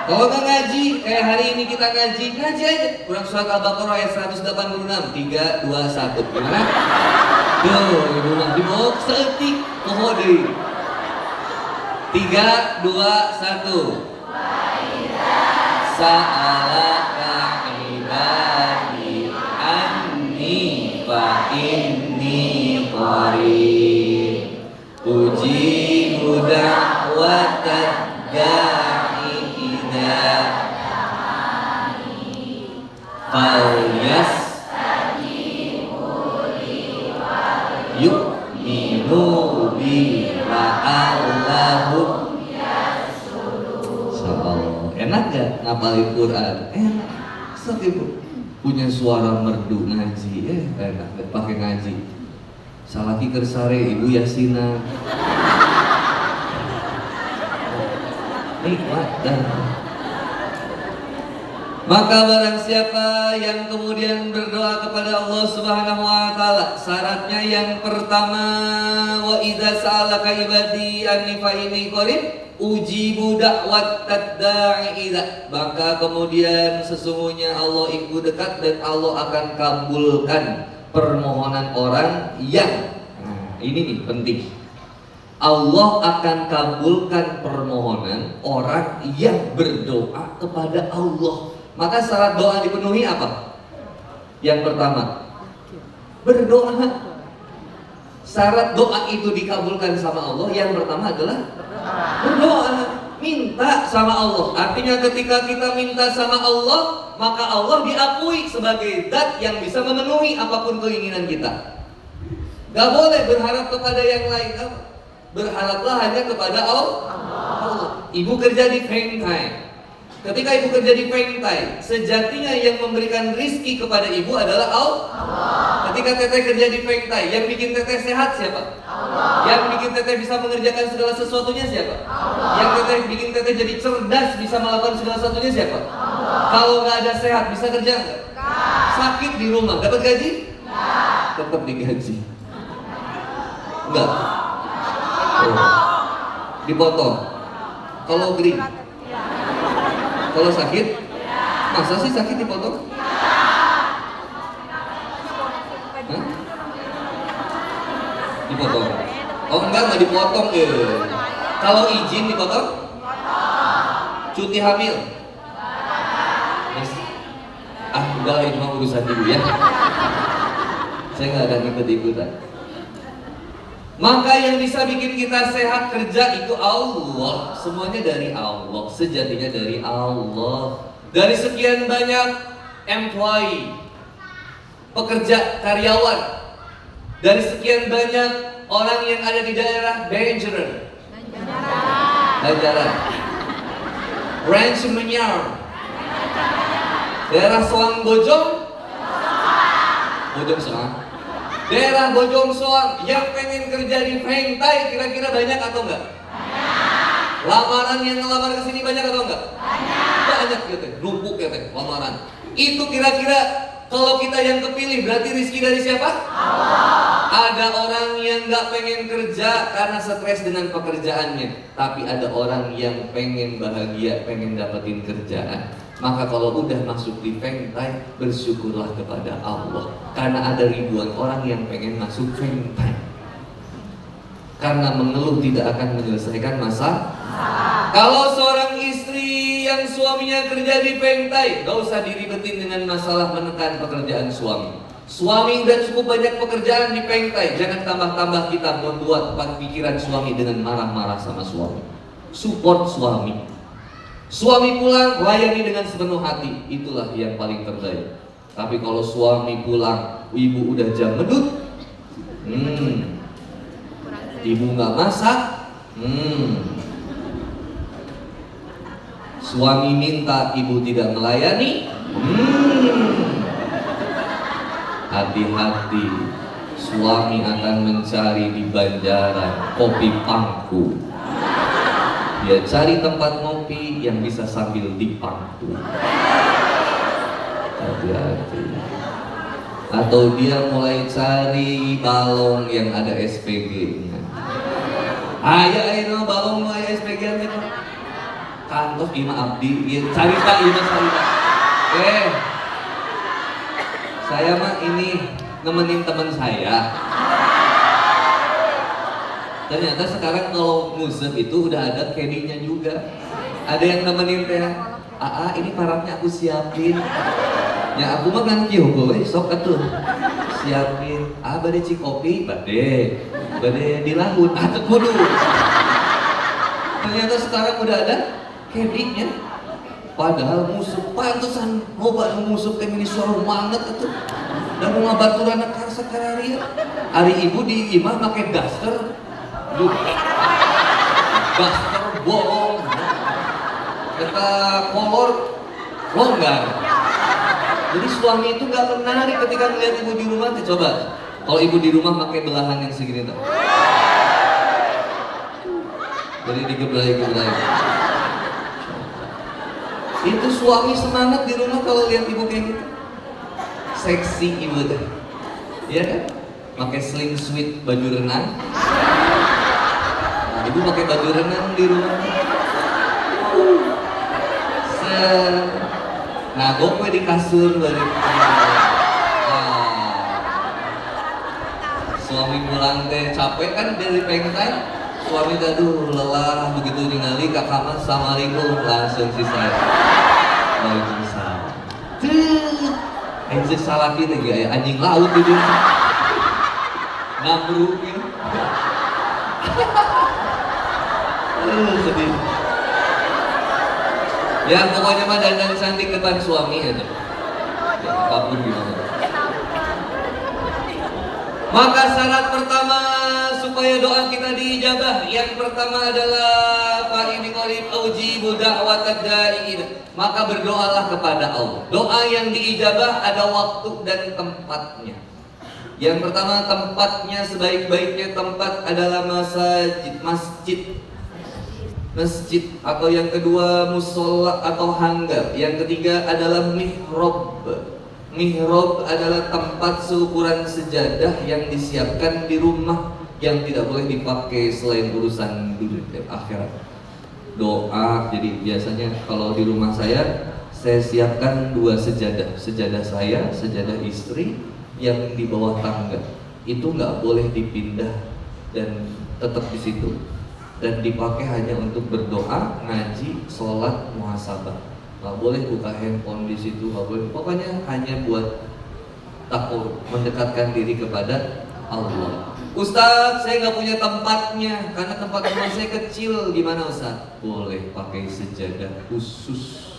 Kalau nggak ngaji, kayak hari ini kita ngaji aja. Kurang surat Al-Baqarah ayat 186, 3, 2, 1. Gimana? Tuh, ibu nanti mau seetik, mohon deh. 3, 2, 1. Sa'alaka ibadi anni fa inni qarib ujibu da'watad da'i idza falyastajib ngapalin Quran. Sok ibu punya suara merdu ngaji, enak pakai ngaji. Salaki kersare ibu Yasina. Nikmat dan maka barang siapa yang kemudian berdoa kepada Allah Subhanahu wa taala, syaratnya yang pertama, wa idza sa'alaka ibadi anni fa inni qarib ujibu da'wat tadda'i idza. Maka kemudian sesungguhnya Allah itu dekat dan Allah akan kabulkan permohonan orang yang ini nih penting. Allah akan kabulkan permohonan orang yang berdoa kepada Allah. Maka syarat doa dipenuhi apa? Yang pertama, berdoa. Syarat doa itu dikabulkan sama Allah, yang pertama adalah berdoa, minta sama Allah. Artinya ketika kita minta sama Allah, maka Allah diakui sebagai zat yang bisa memenuhi apapun keinginan kita. Gak boleh berharap kepada yang lain. Berharaplah hanya kepada Allah. Ibu kerja di Fengtai. Ketika ibu kerja di Fengtai, sejatinya yang memberikan rizki kepada ibu adalah Allah. Ketika teteh kerja di Fengtai, yang bikin teteh sehat siapa? Allah. Yang bikin teteh bisa mengerjakan segala sesuatunya siapa? Allah. Yang teteh bikin teteh jadi cerdas, bisa melakukan segala sesuatunya siapa? Allah. Kalau nggak ada sehat, bisa kerja nggak? Sakit di rumah, dapat gaji? Tetap digaji. Enggak. Dipotong. Kalau beri. Kalau sakit? Masa sih sakit dipotong? Hah? Dipotong. Oh enggak dipotong ya. Kalau izin dipotong? Cuti hamil? Yes. Udah ini mah urusan ibu ya. Saya nggak akan ikut-ikutan. Maka yang bisa bikin kita sehat kerja itu Allah. Semuanya dari Allah, sejatinya dari Allah. Dari sekian banyak employee, pekerja, karyawan, dari sekian banyak orang yang ada di daerah Banjaran, Ranch Menyar, daerah Soang Bojong Soang, daerah Bojong Soang yang pengen kerja di Fengtai, kira-kira banyak atau enggak? Banyak. Lamaran yang ngelamar ke sini banyak atau enggak? Banyak gitu, numpuk ya teh lamaran. Itu kira-kira kalau kita yang kepilih berarti rezeki dari siapa? Allah. Ada orang yang nggak pengen kerja karena stres dengan pekerjaannya, tapi ada orang yang pengen bahagia, pengen dapetin kerjaan. Maka kalau udah masuk di Fengtai, bersyukurlah kepada Allah. Karena ada ribuan orang yang pengen masuk Fengtai. Karena mengeluh tidak akan menyelesaikan masalah. Kalau seorang istri yang suaminya kerja di Fengtai, gak usah diribetin dengan masalah menekan pekerjaan suami. Suami udah cukup banyak pekerjaan di Fengtai, jangan tambah-tambah kita membuat pikiran suami dengan marah-marah sama suami. Support suami. Suami pulang, layani dengan sepenuh hati. Itulah yang paling terbaik. Tapi kalau suami pulang, ibu udah jam medut, ibu nggak masak, suami minta, ibu tidak melayani, hati-hati. Suami akan mencari di Banjaran kopi pangku. Dia cari tempat ngopi yang bisa sambil dipangku. Hati-hati. Atau dia mulai cari balong yang ada SPG-nya. Ayo balong no SPG-nya. Kantos Ima Abdi, cari tak Ima Sarita. Saya mah ini nemenin teman saya. Ternyata sekarang kalau musik itu udah ada caddy-nya juga. Ada yang nemenin teh. Ini parafnya aku siapin. Ya aku mah kan kieu goe sok atuh. Siapin. Bade cikopi, bade dilahun. Teu kudu. Ternyata sekarang udah ada caddy-nya. Padahal musik pantesan loba nu musik teh mini suara banget atuh. Da mau ngabaturan ka sakararia. Ari ibu di imah make daster. Daster bolong. Kita kolor longgar. Jadi suami itu nggak menarik ketika melihat ibu di rumah. Coba kalau ibu di rumah pakai belahan yang segini tuh, jadi digeblay-geblay. Itu suami semangat di rumah kalau lihat ibu kayak gitu. Seksi ibu tuh, iya kan? Pakai sling sweet baju renang. Nah, ibu pakai baju renang di rumah. Nah, gue di kasur balik. Suami pulang teh capek kan dari pengtan. Suami aduh lelah begitu ningali ke kamar, assalamualaikum, langsung sisa. Waalaikumsalam. Anjir salah kita ya, anjing laut gitu. Namruk gitu. Sedih. Ya pokoknya mah dandan cantik depan suami aja. Ya, apapun gimana. Maka syarat pertama supaya doa kita diijabah, yang pertama adalah fa inni qarib ujibu da'watad da'i. Maka berdoalah kepada Allah. Doa yang diijabah ada waktu dan tempatnya. Yang pertama tempatnya, sebaik-baiknya tempat adalah masjid, atau yang kedua musola atau hanggar. Yang ketiga adalah mihrab. Mihrab adalah tempat seukuran sejadah yang disiapkan di rumah, yang tidak boleh dipakai selain urusan dunia dan akhirat. Doa, jadi biasanya kalau di rumah saya siapkan 2 sejadah. Sejadah saya, sejadah istri yang di bawah tangga. Itu nggak boleh dipindah dan tetap di situ. Dan dipakai hanya untuk berdoa, ngaji, sholat, muhasabah. Nggak boleh buka handphone di situ, nggak boleh. Pokoknya hanya buat takut, mendekatkan diri kepada Allah. Ustadz, saya nggak punya tempatnya karena tempat rumah saya kecil. Gimana Ustadz? Boleh pakai sejadah khusus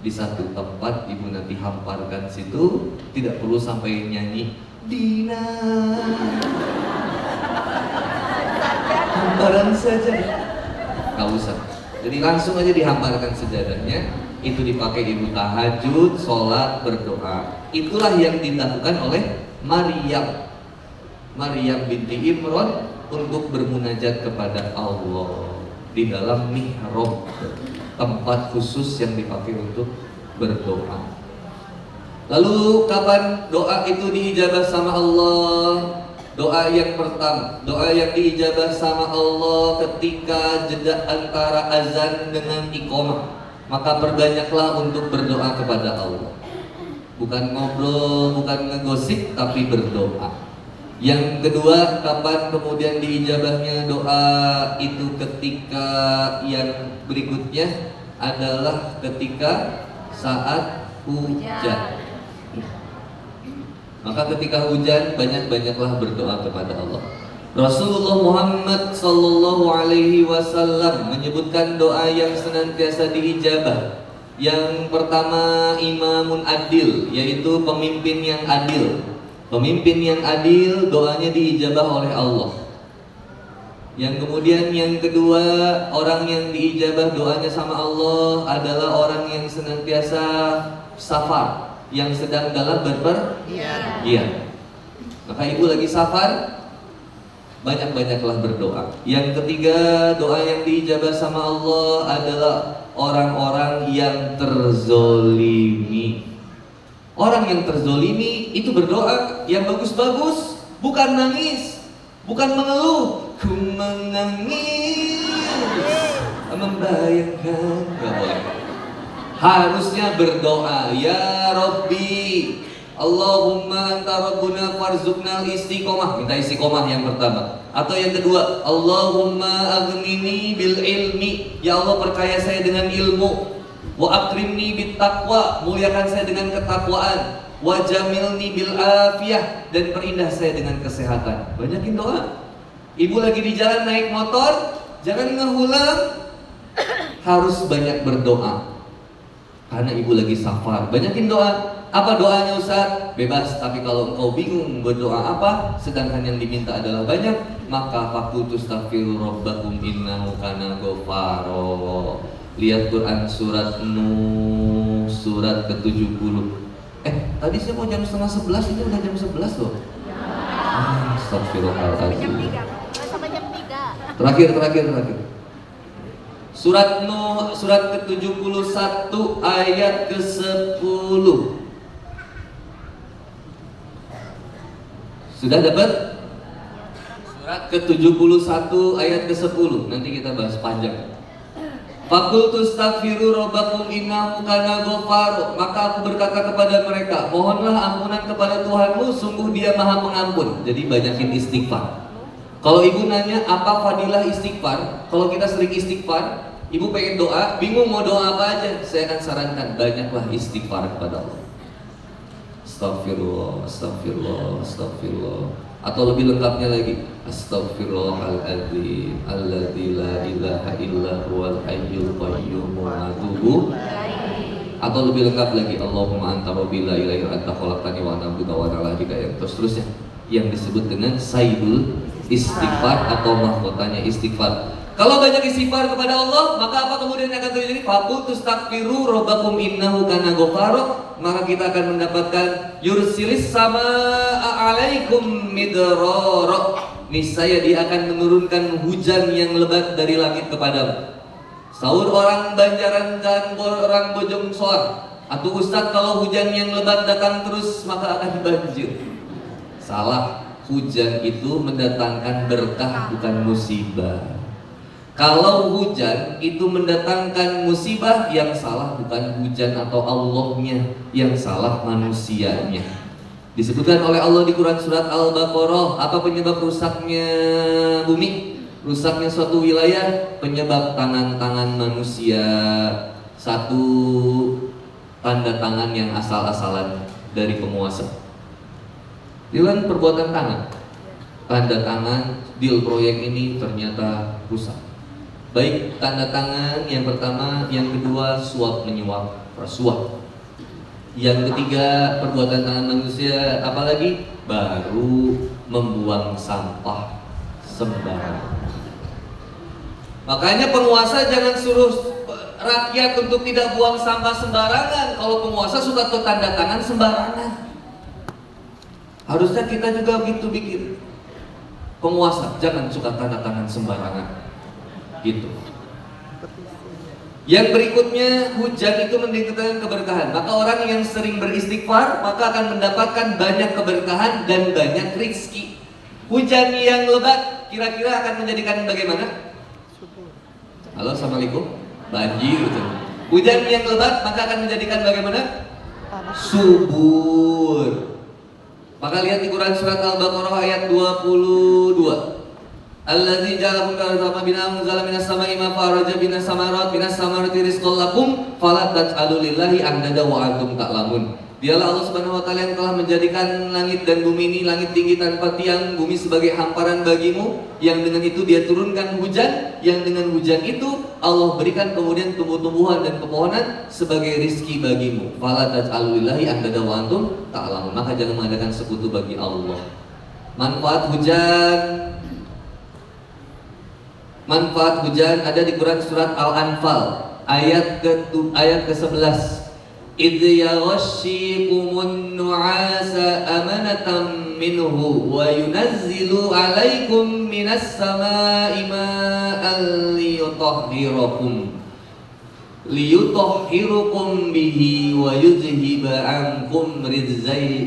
di satu tempat. Ibu nanti hamparkan situ, tidak perlu sampai nyanyi Dina. Hamparan saja, nggak usah. Jadi langsung aja dihamparkan sejadahnya. Itu dipakai ibu tahajud, sholat, berdoa. Itulah yang dilakukan oleh Maryam binti Imran untuk bermunajat kepada Allah di dalam mihrab, tempat khusus yang dipakai untuk berdoa. Lalu kapan doa itu diijabah sama Allah? Doa yang pertama, doa yang diijabah sama Allah ketika jeda antara azan dengan iqamah. Maka perbanyaklah untuk berdoa kepada Allah. Bukan ngobrol, bukan ngegosip, tapi berdoa. Yang kedua, kapan kemudian diijabahnya doa itu ketika yang berikutnya adalah ketika saat hujan. Maka ketika hujan banyak-banyaklah berdoa kepada Allah. Rasulullah Muhammad sallallahu alaihi wasallam menyebutkan doa yang senantiasa diijabah. Yang pertama imamun adil, yaitu pemimpin yang adil. Pemimpin yang adil doanya diijabah oleh Allah. Yang kemudian yang kedua, orang yang diijabah doanya sama Allah adalah orang yang senantiasa safar, yang sedang dalam berpergian. Maka ibu lagi safar, banyak-banyaklah berdoa. Yang ketiga, doa yang diijabah sama Allah adalah orang-orang yang terzolimi. Orang yang terzolimi itu berdoa yang bagus-bagus, bukan nangis, bukan mengeluh. Ku menangis, membayangkan, gak boleh. Harusnya berdoa, ya Rabbi, Allahumma anta rabbuna farzuqnal istiqomah. Minta istiqomah yang pertama. Atau yang kedua, Allahumma aghnini bil ilmi, ya Allah perkaya saya dengan ilmu. Wa akrimni bit taqwa, muliakan saya dengan ketakwaan. Wa jamilni bil afiyah, dan perindah saya dengan kesehatan. Banyakin doa. Ibu lagi di jalan naik motor, jangan ngehulang, harus banyak berdoa. Karena ibu lagi safar, banyakin doa. Apa doanya Ustaz? Bebas, tapi kalau engkau bingung berdoa apa, sedangkan yang diminta adalah banyak, maka faqulu tastaghfiru rabbakum innahu kana ghafaro. Lihat Quran surat Nuh surat ke-70. Tadi saya mau jam setengah 11, ini udah jam 11 loh. Astagfirullahaladzim. Sampai jam 3. Terakhir. Surat Nuh, surat ke-71 ayat ke-10. Sudah dapat? Surat ke-71 ayat ke-10. Nanti kita bahas panjang. Fakultu astaghfiru rabbakum innahu kana ghafar. Maka aku berkata kepada mereka, mohonlah ampunan kepada Tuhanmu, sungguh Dia Maha Pengampun. Jadi banyakin istighfar. Kalau ibu nanya apa fadilah istighfar, kalau kita sering istighfar, ibu pengen doa, bingung mau doa apa aja, saya akan sarankan banyaklah istighfar kepada Allah. Astagfirullah. Atau lebih lengkapnya lagi, Astaghfirullahaladzim alladzi la ilaha illa huwal hayyul qayyum wa atubu. Atau lebih lengkap lagi, Allahumma anta rabbi la ilaha illa anta khalaqtani wa ana abduka wa ana ala yang terusnya, yang disebut dengan sayyidul istighfar atau mahkotanya istighfar. Kalau banyak istighfar kepada Allah, maka apa kemudian akan terjadi? Faqultu astaghfiru rabbakum innahu kana ghafara. Maka kita akan mendapatkan yursilis samaa alaikum midrara. Niscaya Dia akan menurunkan hujan yang lebat dari langit kepadamu. Sahur orang Banjaran dan orang Bojong Soang, atau Ustadz, kalau hujan yang lebat datang terus maka akan banjir. Salah, hujan itu mendatangkan berkah bukan musibah. Kalau hujan itu mendatangkan musibah, yang salah bukan hujan atau Allahnya, yang salah manusianya. Disebutkan oleh Allah di Quran surat Al-Baqarah, apa penyebab rusaknya bumi, rusaknya suatu wilayah? Penyebab tangan-tangan manusia. Satu tanda tangan yang asal-asalan dari penguasa. Itu kan perbuatan tangan. Tanda tangan deal proyek ini ternyata rusak. Baik tanda tangan yang pertama, yang kedua suap menyuap, rasuah. Yang ketiga perbuatan tangan manusia, apalagi baru membuang sampah sembarangan. Makanya penguasa jangan suruh rakyat untuk tidak buang sampah sembarangan. Kalau penguasa suka tuh tanda tangan sembarangan. Harusnya kita juga gitu bikin. Penguasa jangan suka tanda tangan sembarangan. Gitu. Yang berikutnya, hujan itu mendatangkan keberkahan. Maka orang yang sering beristighfar maka akan mendapatkan banyak keberkahan dan banyak rezeki. Hujan yang lebat kira-kira akan menjadikan bagaimana? Halo, assalamualaikum. Banjir itu. Hujan yang lebat maka akan menjadikan bagaimana? Subur. Maka lihat di Quran surat Al-Baqarah ayat 22. Allazi ja'alakum ka'arthama bina munzala minas sama'i ma faraja binas samarati rizqan lakum fala taj'alu lillahi andada wa antum ta'lamun. Dialah Allah Subhanahu wa taala yang telah menjadikan langit dan bumi ini, langit tinggi tanpa tiang, bumi sebagai hamparan bagimu, yang dengan itu Dia turunkan hujan, yang dengan hujan itu Allah berikan kemudian tumbuh-tumbuhan dan pepohonan sebagai rizki bagimu. Fala taj'alu lillahi andada wa antum ta'lamun. Maka jangan mengadakan sekutu bagi Allah. Manfaat hujan ada di Quran surat Al-Anfal ayat ke-11. Idh yaghashshikumun nu'asa amanatan minhu wa yunazzilu 'alaikum minas sama'i ma'an liyutahhirukum bihi wa yuzhiba 'ankum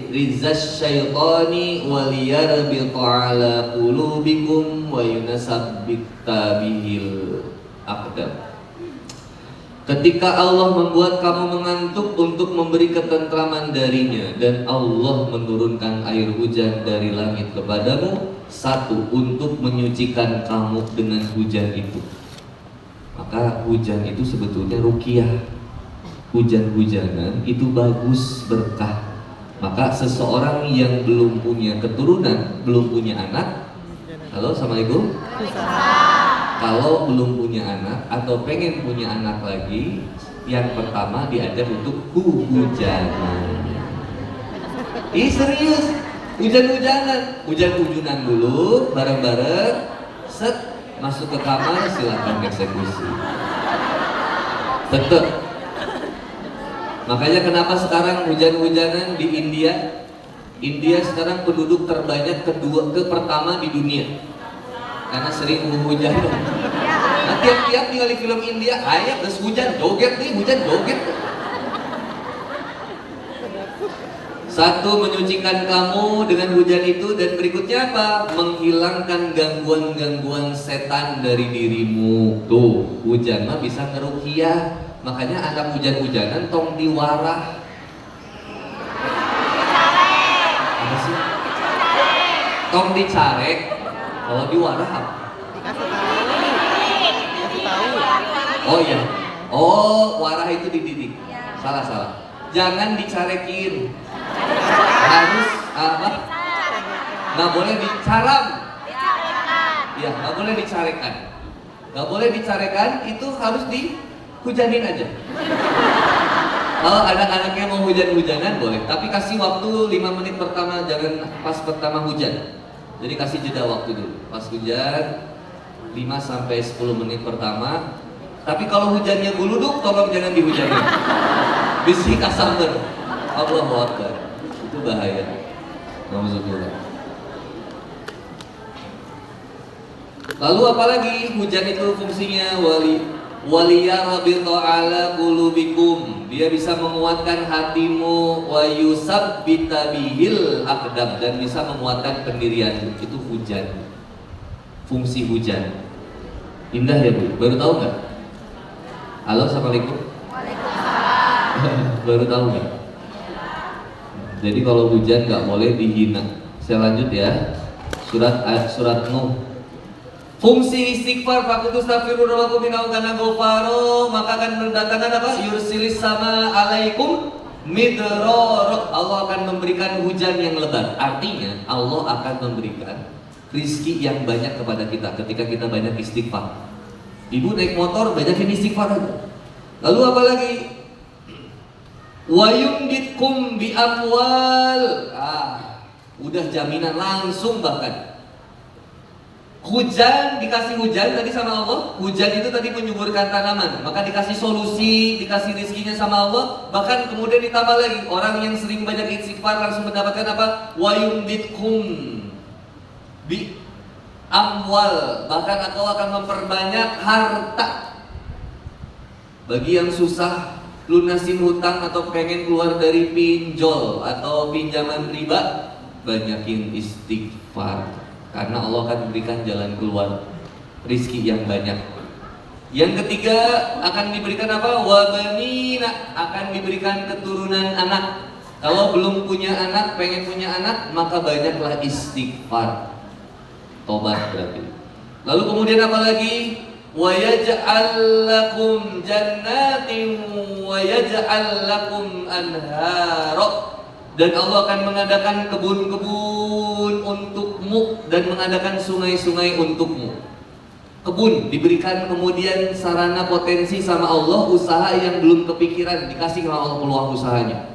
rizzash syaitani wa liyarbita 'ala qulubikum wa yunasabbita bihil aqdam. Ketika Allah membuat kamu mengantuk untuk memberi ketentraman darinya, dan Allah menurunkan air hujan dari langit kepadamu, satu, untuk menyucikan kamu dengan hujan itu. Maka hujan itu sebetulnya ruqyah. Hujan-hujanan itu bagus, berkah. Maka seseorang yang belum punya keturunan, belum punya anak, halo, assalamualaikum. Kalau belum punya anak atau pengen punya anak lagi, yang pertama diajar untuk hujanan. Ih, serius, hujan-hujanan dulu, bareng-bareng, set, masuk ke kamar, silakan eksekusi. Tetep Makanya kenapa sekarang hujan-hujanan di India? India sekarang penduduk terbanyak pertama di dunia karena sering hujan. Nah, tiap-tiap tinggal di film India, ayat terus hujan, joget nih, hujan joget. Satu, menyucikan kamu dengan hujan itu, dan berikutnya apa? Menghilangkan gangguan-gangguan setan dari dirimu. Tuh, hujan mah bisa ngeruqyah. Makanya anak hujan-hujanan tong diwarah. Apa sih? Tong dicarek. Kalau diwarah apa? Oh iya. Oh, warah itu dididik. Salah. Jangan dicarekin. Harus apa? Nggak boleh dicaram. Ya, nggak boleh dicarekan. Nggak boleh dicarekan, itu harus dihujanin aja. Kalau anak-anaknya mau hujan-hujanan boleh, tapi kasih waktu 5 menit pertama, jangan pas pertama hujan. Jadi kasih jeda waktu dulu. Pas hujan 5 sampai 10 menit pertama. Tapi kalau hujannya buluduk, tolong jangan dihujanin. Bisik asamber. Allahu Akbar. Itu bahaya. Nauzubillah. Lalu apalagi hujan itu fungsinya waliyarabitu ala qulubikum. Dia bisa menguatkan hatimu, wa yusabbita bihil aqdam, dan bisa menguatkan pendirianmu. Itu hujan. Fungsi hujan. Indah ya Bu? Baru tahu nggak? Halo, assalamualaikum. Waalaikumsalam. Baru tahu nggak? Jadi kalau hujan nggak boleh dihina. Saya lanjut ya. Surat Nuh. Fungsi istighfar, fakutu astaghfiru rabbakum innahu kana ghafaro, maka akan mendatangkan apa? Yursilis sama alaikum midrara. Allah akan memberikan hujan yang lebat. Artinya Allah akan memberikan rizki yang banyak kepada kita ketika kita banyak istighfar. Ibu naik motor banyakin istighfar aja. Lalu apa lagi? Wa yumditkum bi amwal. Udah jaminan langsung bahkan. Hujan, dikasih hujan tadi sama Allah. Hujan itu tadi menyuburkan tanaman, maka dikasih solusi, dikasih rizkinya sama Allah. Bahkan kemudian ditambah lagi, orang yang sering banyak istighfar langsung mendapatkan apa? Wa yumditkum bi amwal. Bahkan engkau akan memperbanyak harta. Bagi yang susah lunasin hutang atau pengen keluar dari pinjol atau pinjaman riba, banyakin istighfar. Karena Allah akan memberikan jalan keluar rizki yang banyak. Yang ketiga akan diberikan apa? Wabanina, akan diberikan keturunan anak. Kalau belum punya anak, pengen punya anak, maka banyaklah istighfar. Tobat berarti. Lalu kemudian apa lagi? Wa yaj'al lakum jannatin wa yaj'al lakum anhara. Dan Allah akan mengadakan kebun-kebun untukmu dan mengadakan sungai-sungai untukmu. Kebun diberikan kemudian sarana potensi sama Allah, usaha yang belum kepikiran dikasih sama Allah peluang usahanya.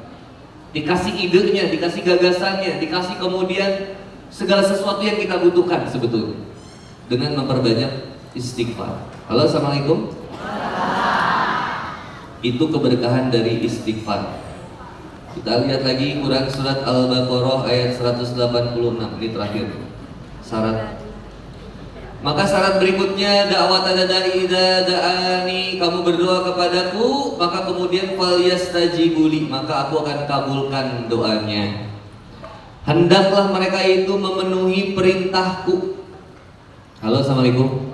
Dikasih idenya, dikasih gagasannya, dikasih kemudian segala sesuatu yang kita butuhkan sebetulnya dengan memperbanyak istighfar. Halo, assalamualaikum. Itu keberkahan dari istighfar. Kita lihat lagi Quran surat Al-Baqarah ayat 186. Ini terakhir syarat. Maka syarat berikutnya dakwat da'i idza da'ani, kamu berdoa kepadaku maka kemudian falyastajibu li, maka aku akan kabulkan doanya. Hendaklah mereka itu memenuhi perintahku. Halo, assalamualaikum.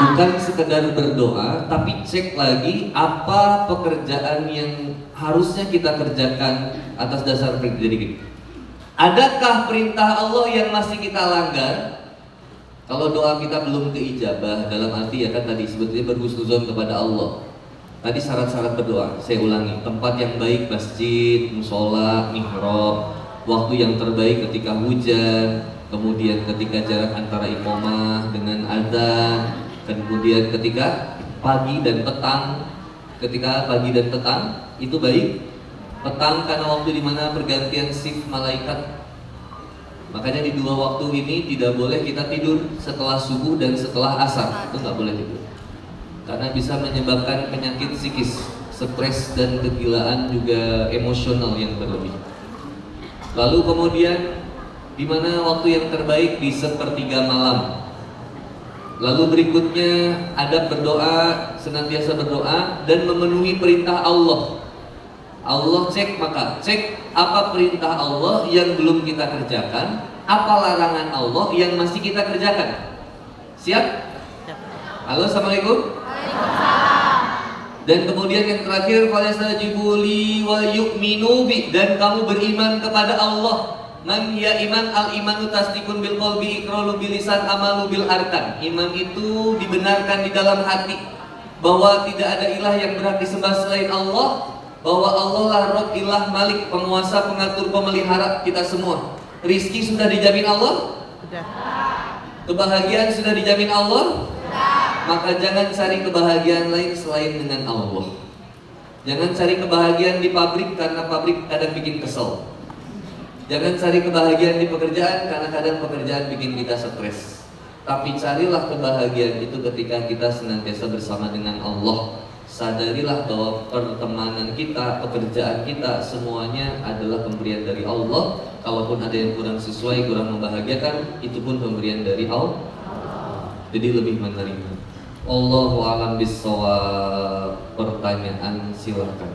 Bukan sekedar berdoa, tapi cek lagi apa pekerjaan yang harusnya kita kerjakan atas dasar perintah. Jadi, adakah perintah Allah yang masih kita langgar? Kalau doa kita belum keijabah, dalam arti ya kan tadi sebetulnya berhusnuzon kepada Allah. Tadi syarat-syarat berdoa, saya ulangi, tempat yang baik, masjid, musola, mihrab, waktu yang terbaik ketika hujan, kemudian ketika jarak antara iqamah dengan adzan, kemudian ketika pagi dan petang. Ketika pagi dan petang itu baik. Petang karena waktu dimana pergantian shift malaikat. Makanya di dua waktu ini tidak boleh kita tidur setelah subuh dan setelah asar. Itu nggak boleh tidur, karena bisa menyebabkan penyakit psikis stres dan kegilaan juga emosional yang berlebih. Lalu kemudian di mana waktu yang terbaik di sepertiga malam. Lalu berikutnya adab berdoa, senantiasa berdoa dan memenuhi perintah Allah. Allah cek apa perintah Allah yang belum kita kerjakan, apa larangan Allah yang masih kita kerjakan. Siap? Halo, assalamualaikum. Dan kemudian yang terakhir, falastajibu li wa yu'minu bi, dan kamu beriman kepada Allah. Man ya iman, al imanu tasdikun bil qalbi, iqraru bil lisan, amalu bil arkan. Iman itu dibenarkan di dalam hati bahwa tidak ada ilah yang berhak disembah selain Allah, bahwa Allah lah Rabb, ilah, Malik, penguasa, pengatur, pemelihara kita semua. Rizki sudah dijamin Allah? Sudah. Kebahagiaan sudah dijamin Allah? Sudah. Maka jangan cari kebahagiaan lain selain dengan Allah. Jangan cari kebahagiaan di pabrik karena pabrik kadang bikin kesel. Jangan cari kebahagiaan di pekerjaan karena kadang pekerjaan bikin kita stres. Tapi carilah kebahagiaan itu ketika kita senantiasa bersama dengan Allah. Sadarilah bahwa pertemanan kita, pekerjaan kita, semuanya adalah pemberian dari Allah. Kalaupun ada yang kurang sesuai, kurang membahagiakan, itu pun pemberian dari Allah. Jadi lebih menerima. Allahu a'lam bishawab. Pertanyaan silakan.